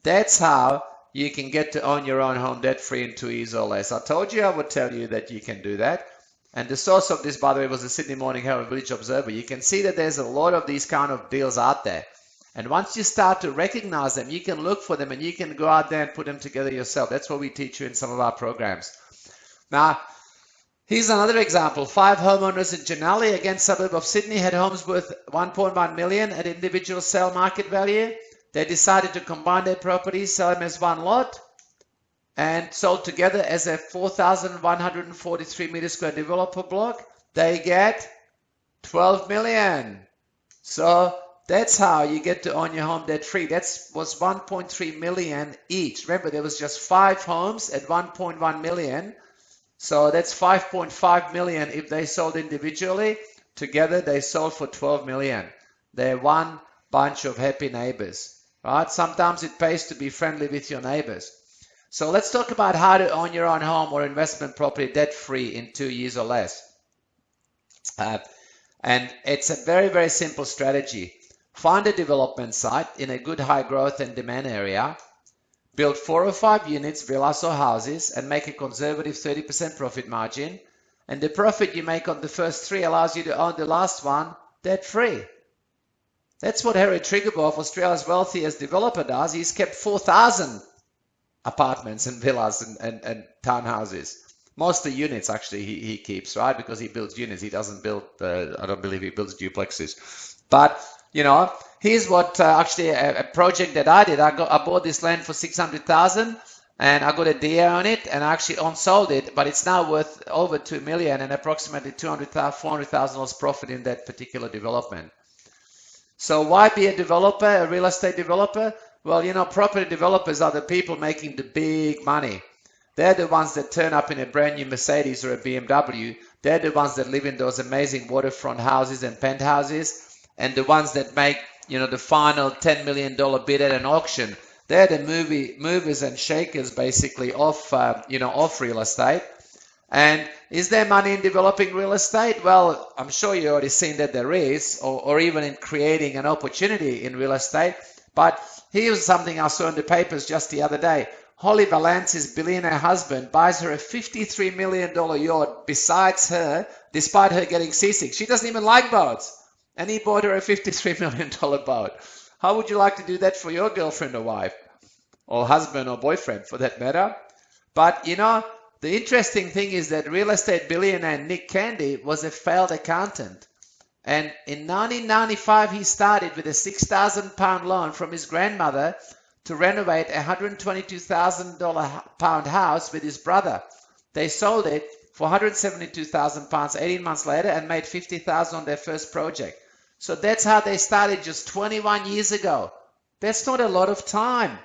That's how you can get to own your own home debt-free in 2 years or less. I told you I would tell you that you can do that. And the source of this, by the way, was the Sydney Morning Herald Village Observer. You can see that there's a lot of these kind of deals out there. And once you start to recognize them, you can look for them and you can go out there and put them together yourself. That's what we teach you in some of our programs. Now, here's another example. 5 homeowners in Janali, again, suburb of Sydney, had homes worth $1.1 million at individual sale market value. They decided to combine their properties, sell them as one lot, and sold together as a 4,143 meter square developer block. They get 12 million. So that's how you get to own your home debt free. That was 1.3 million each. Remember, there was just 5 homes at 1.1 million. So that's 5.5 million if they sold individually. Together, they sold for 12 million. They're one bunch of happy neighbors, right? Sometimes it pays to be friendly with your neighbors. So let's talk about how to own your own home or investment property debt-free in 2 years or less. And it's a very, very simple strategy. Find a development site in a good high growth and demand area. Build 4 or 5 units, villas or houses, and make a conservative 30% profit margin. And the profit you make on the first 3 allows you to own the last one debt-free. That's what Harry Triguboff, Australia's wealthiest developer, does. He's kept 4,000 apartments and villas and townhouses. Most of the units actually he keeps, right? Because he builds units. He doesn't build, I don't believe he builds duplexes. But, you know, here's what actually a project that I did. I bought this land for 600,000 and I got a DA on it and I actually on-sold it, but it's now worth over 2 million and approximately 200,000, 400,000 dollars profit in that particular development. So why be a developer, a real estate developer? Well, you know, property developers are the people making the big money. They're the ones that turn up in a brand new Mercedes or a BMW. They're the ones that live in those amazing waterfront houses and penthouses, and the ones that make, you know, the final $10 million bid at an auction. They're the movers and shakers basically of, of real estate. And is there money in developing real estate? Well, I'm sure you've already seen that there is, or even in creating an opportunity in real estate. But here's something I saw in the papers just the other day. Holly Valance's billionaire husband buys her a $53 million yacht despite her getting seasick. She doesn't even like boats. And he bought her a $53 million boat. How would you like to do that for your girlfriend or wife? Or husband or boyfriend for that matter? But, you know, the interesting thing is that real estate billionaire Nick Candy was a failed accountant. And in 1995, he started with a £6,000 loan from his grandmother to renovate a £122,000 house with his brother. They sold it for £172,000 18 months later and made $50,000 on their first project. So that's how they started just 21 years ago. That's not a lot of time.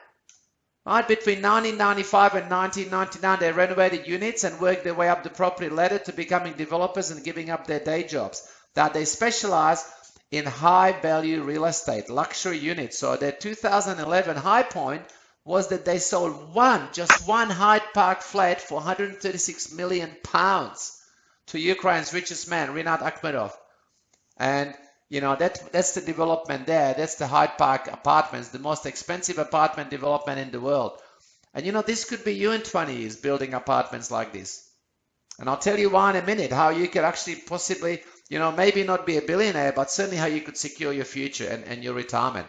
Right? Between 1995 and 1999, they renovated units and worked their way up the property ladder to becoming developers and giving up their day jobs. That they specialize in high-value real estate, luxury units. So their 2011 high point was that they sold just one Hyde Park flat for £136 million to Ukraine's richest man, Rinat Akhmedov. And, you know, that's the development there. That's the Hyde Park Apartments, the most expensive apartment development in the world. And, you know, this could be you in 20 years building apartments like this. And I'll tell you why in a minute, how you could actually possibly, you know, maybe not be a billionaire, but certainly how you could secure your future and your retirement.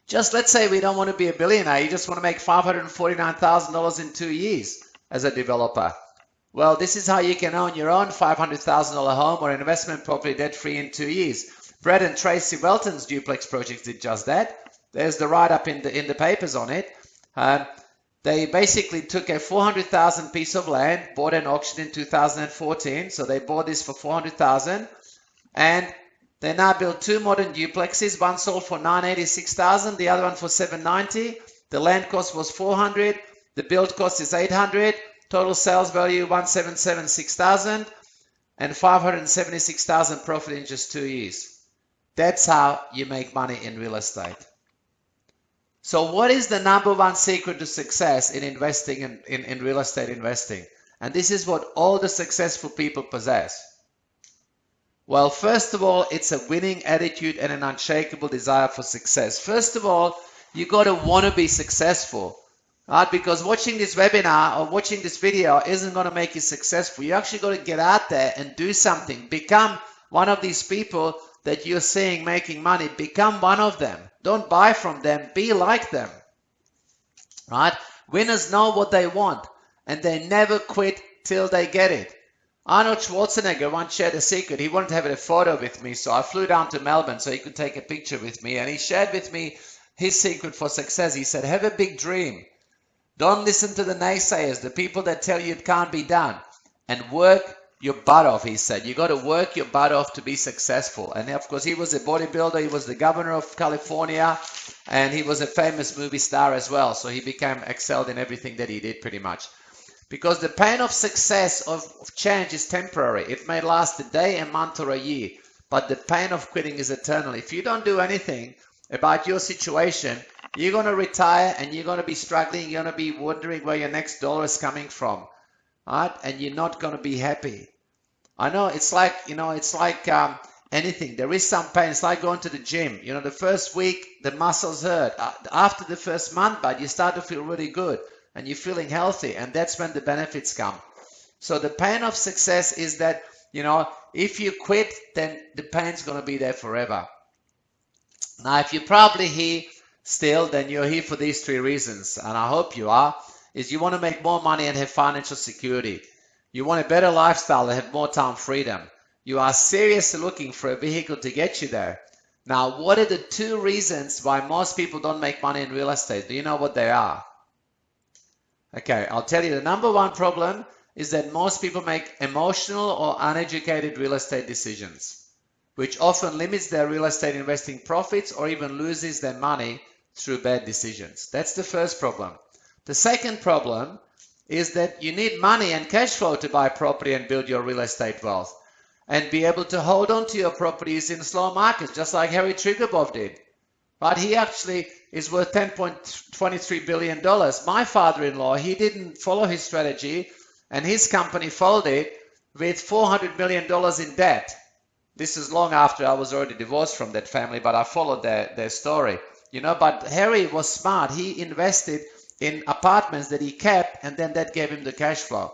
Just let's say we don't want to be a billionaire. You just want to make $549,000 in 2 years as a developer. Well, this is how you can own your own $500,000 home or investment property debt-free in 2 years. Brett and Tracy Welton's duplex projects did just that. There's the write-up in the papers on it. They basically took a 400,000 piece of land, bought an auction in 2014. So they bought this for 400,000, and they now built two modern duplexes. One sold for 986,000, the other one for 790. The land cost was 400. The build cost is 800. Total sales value 177,600 and 576,000 profit in just 2 years. That's how you make money in real estate. So what is the number one secret to success in investing in real estate investing? And this is what all the successful people possess. Well, first of all, it's a winning attitude and an unshakable desire for success. First of all, you got to want to be successful. Right? Because watching this webinar or watching this video isn't going to make you successful. You actually got to get out there and do something. Become one of these people that you're seeing making money. Become one of them. Don't buy from them. Be like them. Right? Winners know what they want, and they never quit till they get it. Arnold Schwarzenegger once shared a secret. He wanted to have a photo with me, so I flew down to Melbourne so he could take a picture with me, and he shared with me his secret for success. He said, have a big dream. Don't listen to the naysayers, the people that tell you it can't be done, and work your butt off, he said. You got to work your butt off to be successful. And of course, he was a bodybuilder. He was the governor of California, and he was a famous movie star as well. So he excelled in everything that he did pretty much. Because the pain of success, of change is temporary. It may last a day, a month, or a year. But the pain of quitting is eternal. If you don't do anything about your situation, you're going to retire and you're going to be struggling. You're going to be wondering where your next dollar is coming from. Right? And you're not going to be happy. I know it's like, anything. There is some pain. It's like going to the gym. You know, the first week, the muscles hurt. After the first month, but you start to feel really good and you're feeling healthy. And that's when the benefits come. So the pain of success is that, you know, if you quit, then the pain's going to be there forever. Now, if you're probably here still, then you're here for these three reasons. And I hope you are. is you want to make more money and have financial security. You want a better lifestyle and have more time freedom. You are seriously looking for a vehicle to get you there. Now, what are the 2 reasons why most people don't make money in real estate? Do you know what they are? Okay, I'll tell you. The number 1 problem is that most people make emotional or uneducated real estate decisions, which often limits their real estate investing profits or even loses their money through bad decisions. That's the first problem. The second problem is that you need money and cash flow to buy property and build your real estate wealth and be able to hold on to your properties in slow markets, just like Harry Triguboff did. Right? He actually is worth $10.23 billion. My father-in-law, he didn't follow his strategy, and his company folded with $400 million in debt. This is long after I was already divorced from that family, but I followed their story. But Harry was smart. He invested in apartments that he kept, and then that gave him the cash flow.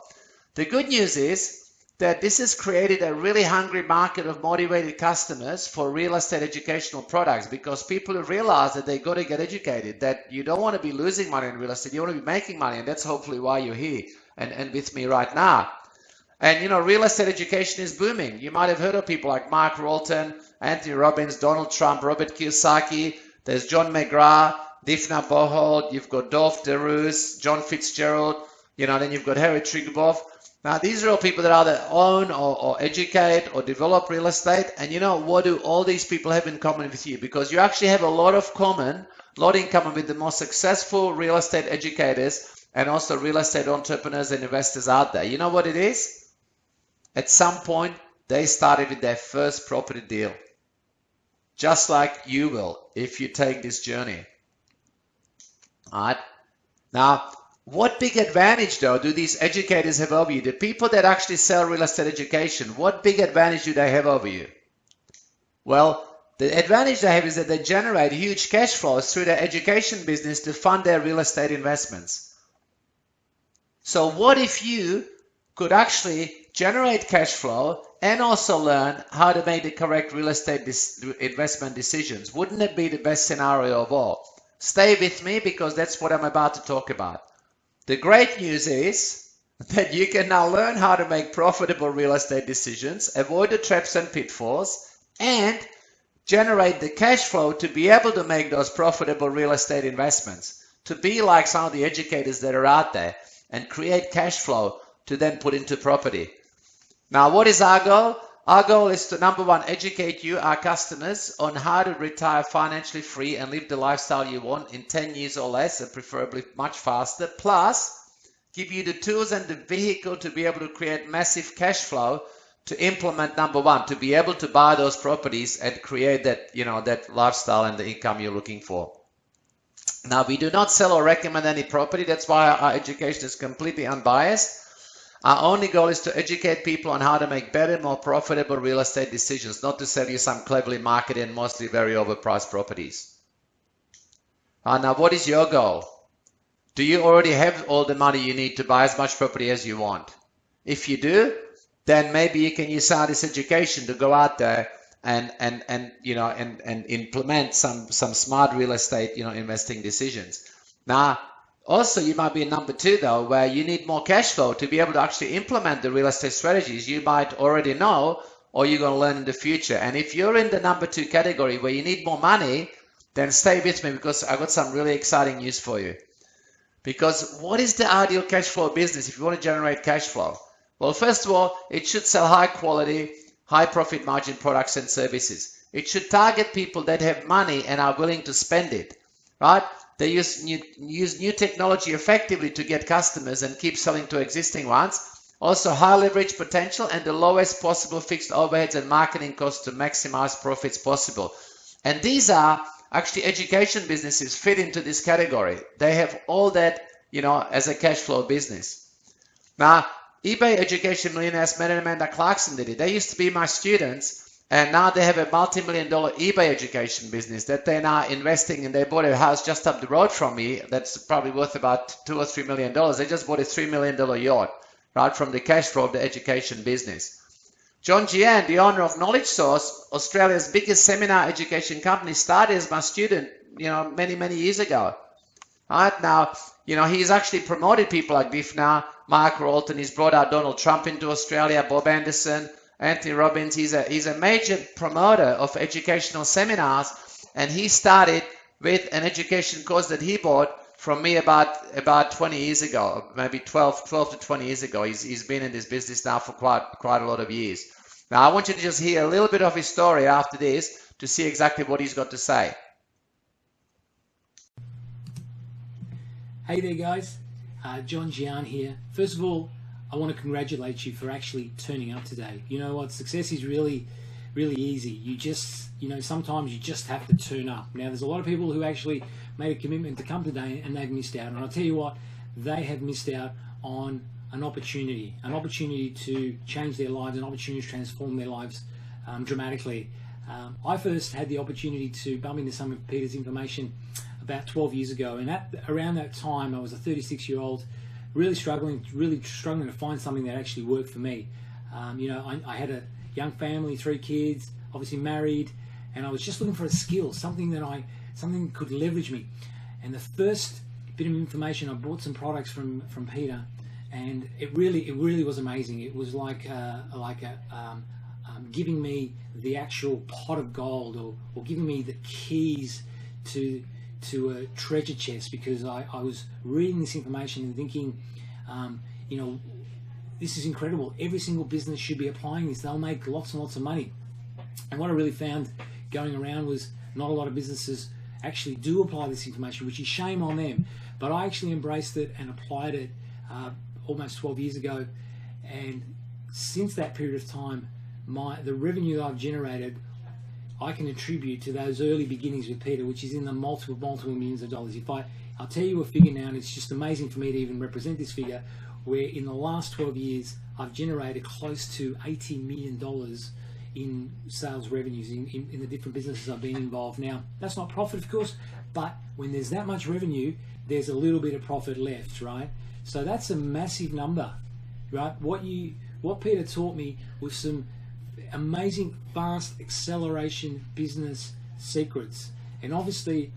The good news is that this has created a really hungry market of motivated customers for real estate educational products, because people have realized that they got to get educated, that you don't want to be losing money in real estate, you want to be making money, and that's hopefully why you're here and with me right now. And real estate education is booming. You might have heard of people like Mark Rolton, Anthony Robbins, Donald Trump, Robert Kiyosaki. There's John McGrath, Difna Boholt, you've got Dolph DeRoos, John Fitzgerald, then you've got Harry Triguboff. Now, these are all people that either own or educate or develop real estate. And what do all these people have in common with you? Because you actually have a lot in common with the most successful real estate educators and also real estate entrepreneurs and investors out there. You know what it is? At some point, they started with their first property deal. Just like you will if you take this journey. All right? Now, what big advantage, though, do these educators have over you? The people that actually sell real estate education, what big advantage do they have over you? Well, the advantage they have is that they generate huge cash flows through their education business to fund their real estate investments. So what if you could actually generate cash flow and also learn how to make the correct real estate investment decisions? Wouldn't it be the best scenario of all? Stay with me, because that's what I'm about to talk about. The great news is that you can now learn how to make profitable real estate decisions, avoid the traps and pitfalls, and generate the cash flow to be able to make those profitable real estate investments, to be like some of the educators that are out there and create cash flow to then put into property. Now, what is our goal? Our goal is to, number 1, educate you, our customers, on how to retire financially free and live the lifestyle you want in 10 years or less, and preferably much faster, plus give you the tools and the vehicle to be able to create massive cash flow to implement, number 1, to be able to buy those properties and create that, that lifestyle and the income you're looking for. Now, we do not sell or recommend any property. That's why our education is completely unbiased. Our only goal is to educate people on how to make better, more profitable real estate decisions, not to sell you some cleverly marketed and mostly very overpriced properties. Now, what is your goal? Do you already have all the money you need to buy as much property as you want? If you do, then maybe you can use this education to go out there and implement some smart real estate investing decisions. Now, also, you might be in number 2, though, where you need more cash flow to be able to actually implement the real estate strategies you might already know or you're going to learn in the future. And if you're in the number 2 category where you need more money, then stay with me, because I've got some really exciting news for you. Because what is the ideal cash flow business if you want to generate cash flow? Well, first of all, it should sell high quality, high profit margin products and services. It should target people that have money and are willing to spend it, right? They use new technology effectively to get customers and keep selling to existing ones. Also, high leverage potential and the lowest possible fixed overheads and marketing costs to maximize profits possible. And these are actually education businesses fit into this category. They have all that, as a cash flow business. Now, eBay Education Millionaires, Matt and Amanda Clarkson did it. They used to be my students. And now they have a multi-million-dollar eBay education business that they're now investing in. They bought a house just up the road from me that's probably worth about $2 or $3 million. They just bought a $3 million yacht, right, from the cash flow of the education business. John Gian, the owner of Knowledge Source, Australia's biggest seminar education company, started as my student, many, many years ago. Right now, he's actually promoted people like Biff now, Mark Rolton. He's brought out Donald Trump into Australia, Bob Anderson, Anthony Robbins. He's a major promoter of educational seminars, and he started with an education course that he bought from me about 20 years ago, maybe 12 to 20 years ago. He's been in this business now for quite a lot of years. Now, I want you to just hear a little bit of his story after this to see exactly what he's got to say. Hey there guys, John Gian here. First of all, I want to congratulate you for actually turning up today. You know what, success is really easy. You just, sometimes you just have to turn up. Now there's a lot of people who actually made a commitment to come today and they've missed out. And I'll tell you what, they have missed out on an opportunity to change their lives, an opportunity to transform their lives dramatically. I first had the opportunity to bump into some of Peter's information about 12 years ago, and around that time I was a 36-year-old really struggling to find something that actually worked for me. I had a young family, 3 kids, obviously married, and I was just looking for a skill, something that could leverage me. And the first bit of information, I bought some products from Peter, and it really was amazing. It was like giving me the actual pot of gold, or giving me the keys to a treasure chest, because I was reading this information and thinking, this is incredible. Every single business should be applying this. They'll make lots and lots of money. And what I really found going around was not a lot of businesses actually do apply this information, which is shame on them. But I actually embraced it and applied it almost 12 years ago. And since that period of time, the revenue that I've generated, I can attribute to those early beginnings with Peter, which is in the multiple millions of dollars. I'll tell you a figure now, and it's just amazing for me to even represent this figure, where in the last 12 years, I've generated close to $80 million in sales revenues in the different businesses I've been involved. Now, that's not profit, of course, but when there's that much revenue, there's a little bit of profit left, right? So that's a massive number, right? What Peter taught me was some amazing fast acceleration business secrets. And obviously,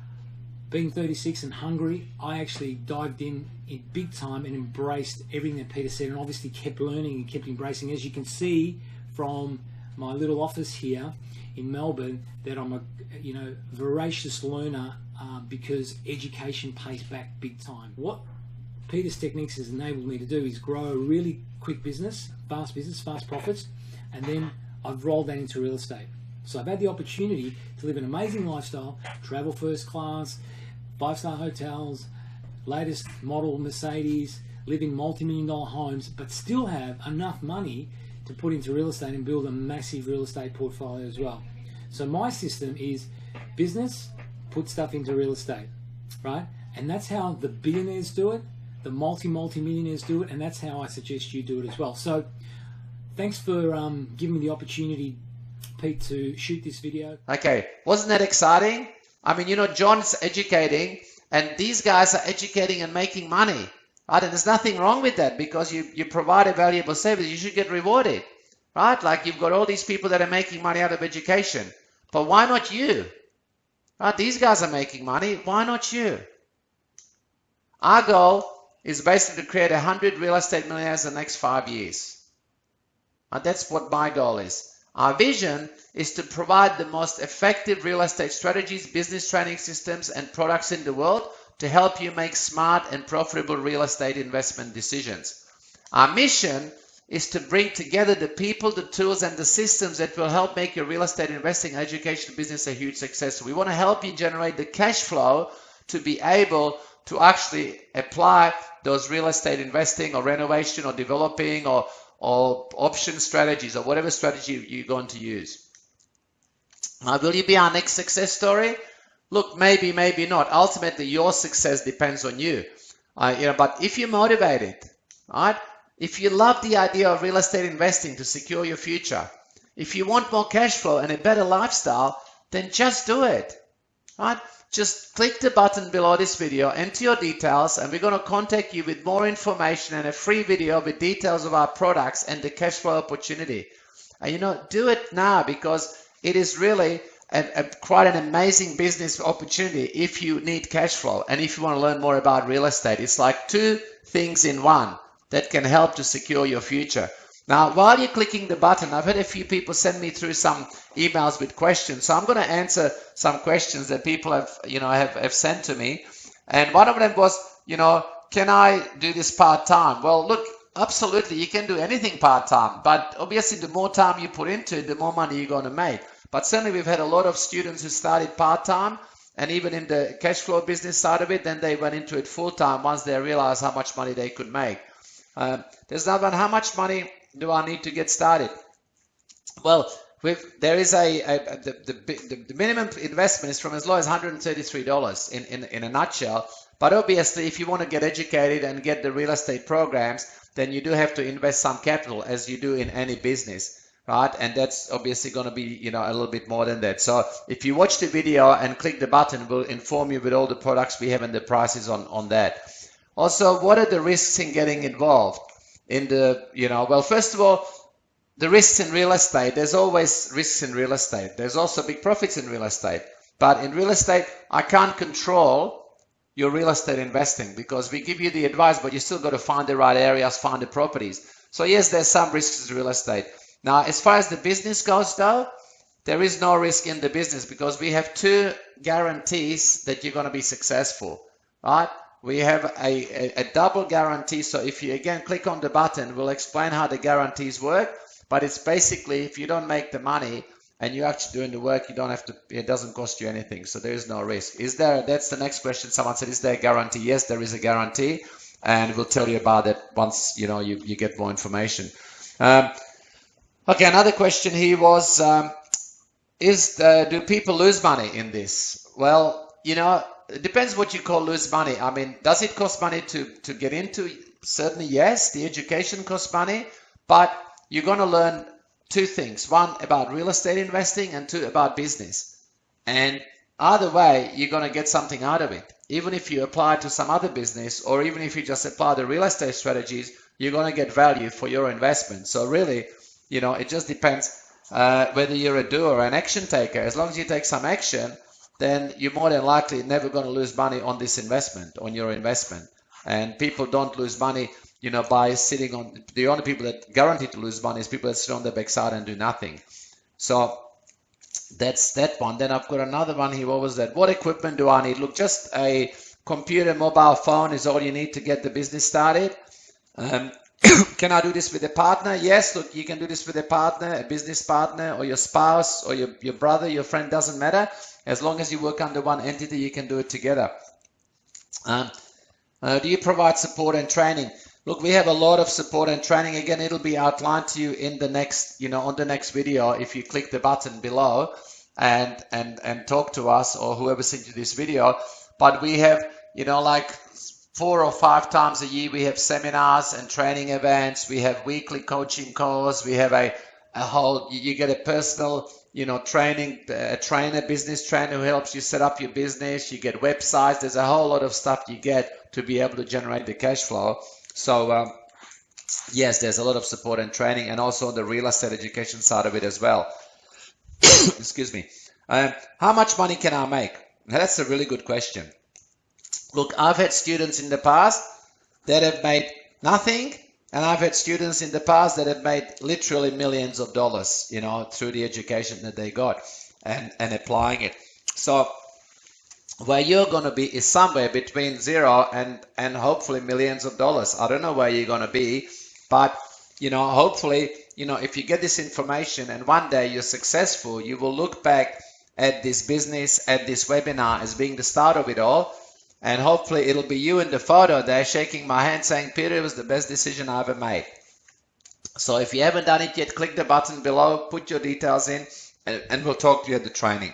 being 36 and hungry, I actually dived in big time and embraced everything that Peter said, and obviously kept learning and kept embracing. As you can see from my little office here in Melbourne, that I'm a voracious learner, because education pays back big time. What Peter's techniques has enabled me to do is grow a really quick business, fast profits, and then I've rolled that into real estate. So I've had the opportunity to live an amazing lifestyle, travel first class, 5-star hotels, latest model Mercedes, live in multi-million-dollar homes, but still have enough money to put into real estate and build a massive real estate portfolio as well. So my system is business, put stuff into real estate, right? And that's how the billionaires do it, the multi-millionaires do it, and that's how I suggest you do it as well. So thanks for giving me the opportunity, Pete, to shoot this video. Okay, wasn't that exciting? I mean, John's educating, and these guys are educating and making money, right? And there's nothing wrong with that, because you provide a valuable service, you should get rewarded, right? Like, you've got all these people that are making money out of education, but why not you? Right? These guys are making money, why not you? Our goal is basically to create 100 real estate millionaires in the next 5 years. That's what my goal is. Our vision is to provide the most effective real estate strategies, business training systems, and products in the world to help you make smart and profitable real estate investment decisions. Our mission is to bring together the people, the tools, and the systems that will help make your real estate investing and education business a huge success. We want to help you generate the cash flow to be able to actually apply those real estate investing or renovation or developing or option strategies or whatever strategy you're going to use. Now, will you be our next success story? Look, maybe, maybe not. Ultimately, your success depends on you. But if you're motivated, right? If you love the idea of real estate investing to secure your future, if you want more cash flow and a better lifestyle, then just do it, right? Just click the button below this video, enter your details, and we're going to contact you with more information and a free video with details of our products and the cash flow opportunity. And do it now, because it is really quite an amazing business opportunity if you need cash flow and if you want to learn more about real estate. It's like two things in one that can help to secure your future. Now, while you're clicking the button, I've had a few people send me through some emails with questions. So I'm going to answer some questions that people have sent to me. And one of them was, can I do this part-time? Well, look, absolutely, you can do anything part-time. But obviously, the more time you put into it, the more money you're going to make. But certainly, we've had a lot of students who started part-time, and even in the cash flow business side of it, then they went into it full-time once they realized how much money they could make. There's another one, how much money do I need to get started? Well, there is the minimum investment is from as low as $133 in a nutshell. But obviously, if you want to get educated and get the real estate programs, then you do have to invest some capital, as you do in any business, right? And that's obviously going to be, a little bit more than that. So if you watch the video and click the button, we'll inform you with all the products we have and the prices on that. Also, what are the risks in getting involved in the, well, first of all, the risks in real estate, there's always risks in real estate. There's also big profits in real estate. But in real estate, I can't control your real estate investing because we give you the advice, but you still got to find the right areas, find the properties. So yes, there's some risks in real estate. Now, as far as the business goes though, there is no risk in the business because we have two guarantees that you're going to be successful, right? We have a double guarantee. So if you again click on the button, we'll explain how the guarantees work. But it's basically, if you don't make the money and you're actually doing the work, you don't have to, it doesn't cost you anything. So there is no risk. That's the next question. Someone said, is there a guarantee? Yes, there is a guarantee. And we'll tell you about it once, you get more information. Okay, another question here was, do people lose money in this? Well, it depends what you call lose money. I mean, does it cost money to get into? Certainly, yes. The education costs money, but you're going to learn two things. One, about real estate investing, and two, about business. And either way, you're going to get something out of it. Even if you apply to some other business, or even if you just apply the real estate strategies, you're going to get value for your investment. So really, it just depends whether you're a doer or an action taker. As long as you take some action, then you're more than likely never going to lose money on this investment, on your investment. And people don't lose money by sitting on, the only people that guaranteed to lose money is people that sit on their backside and do nothing. So that's that one. Then I've got another one here. What was that? What equipment do I need? Look, just a computer, mobile phone is all you need to get the business started. Can I do this with a partner? Yes, look, you can do this with a partner, a business partner, or your spouse, or your brother, your friend, doesn't matter. As long as you work under one entity, you can do it together. Do you provide support and training? Look, we have a lot of support and training. Again, it'll be outlined to you in the next, on the next video if you click the button below and talk to us or whoever sent you this video. But we have, like 4 or 5 times a year, we have seminars and training events. We have weekly coaching calls. We have a whole, you get a personal, training, a trainer, business trainer who helps you set up your business. You get websites. There's a whole lot of stuff you get to be able to generate the cash flow. So yes, there's a lot of support and training, and also on the real estate education side of it as well. Excuse me. How much money can I make? Now, that's a really good question. Look, I've had students in the past that have made nothing, and I've had students in the past that have made literally millions of dollars, through the education that they got and applying it. So where you're going to be is somewhere between zero and hopefully millions of dollars. I don't know where you're going to be, but hopefully, if you get this information and one day you're successful, you will look back at this business, at this webinar as being the start of it all. And hopefully it'll be you in the photo there shaking my hand saying, Peter, it was the best decision I ever made. So if you haven't done it yet, click the button below, put your details in, and we'll talk to you at the training.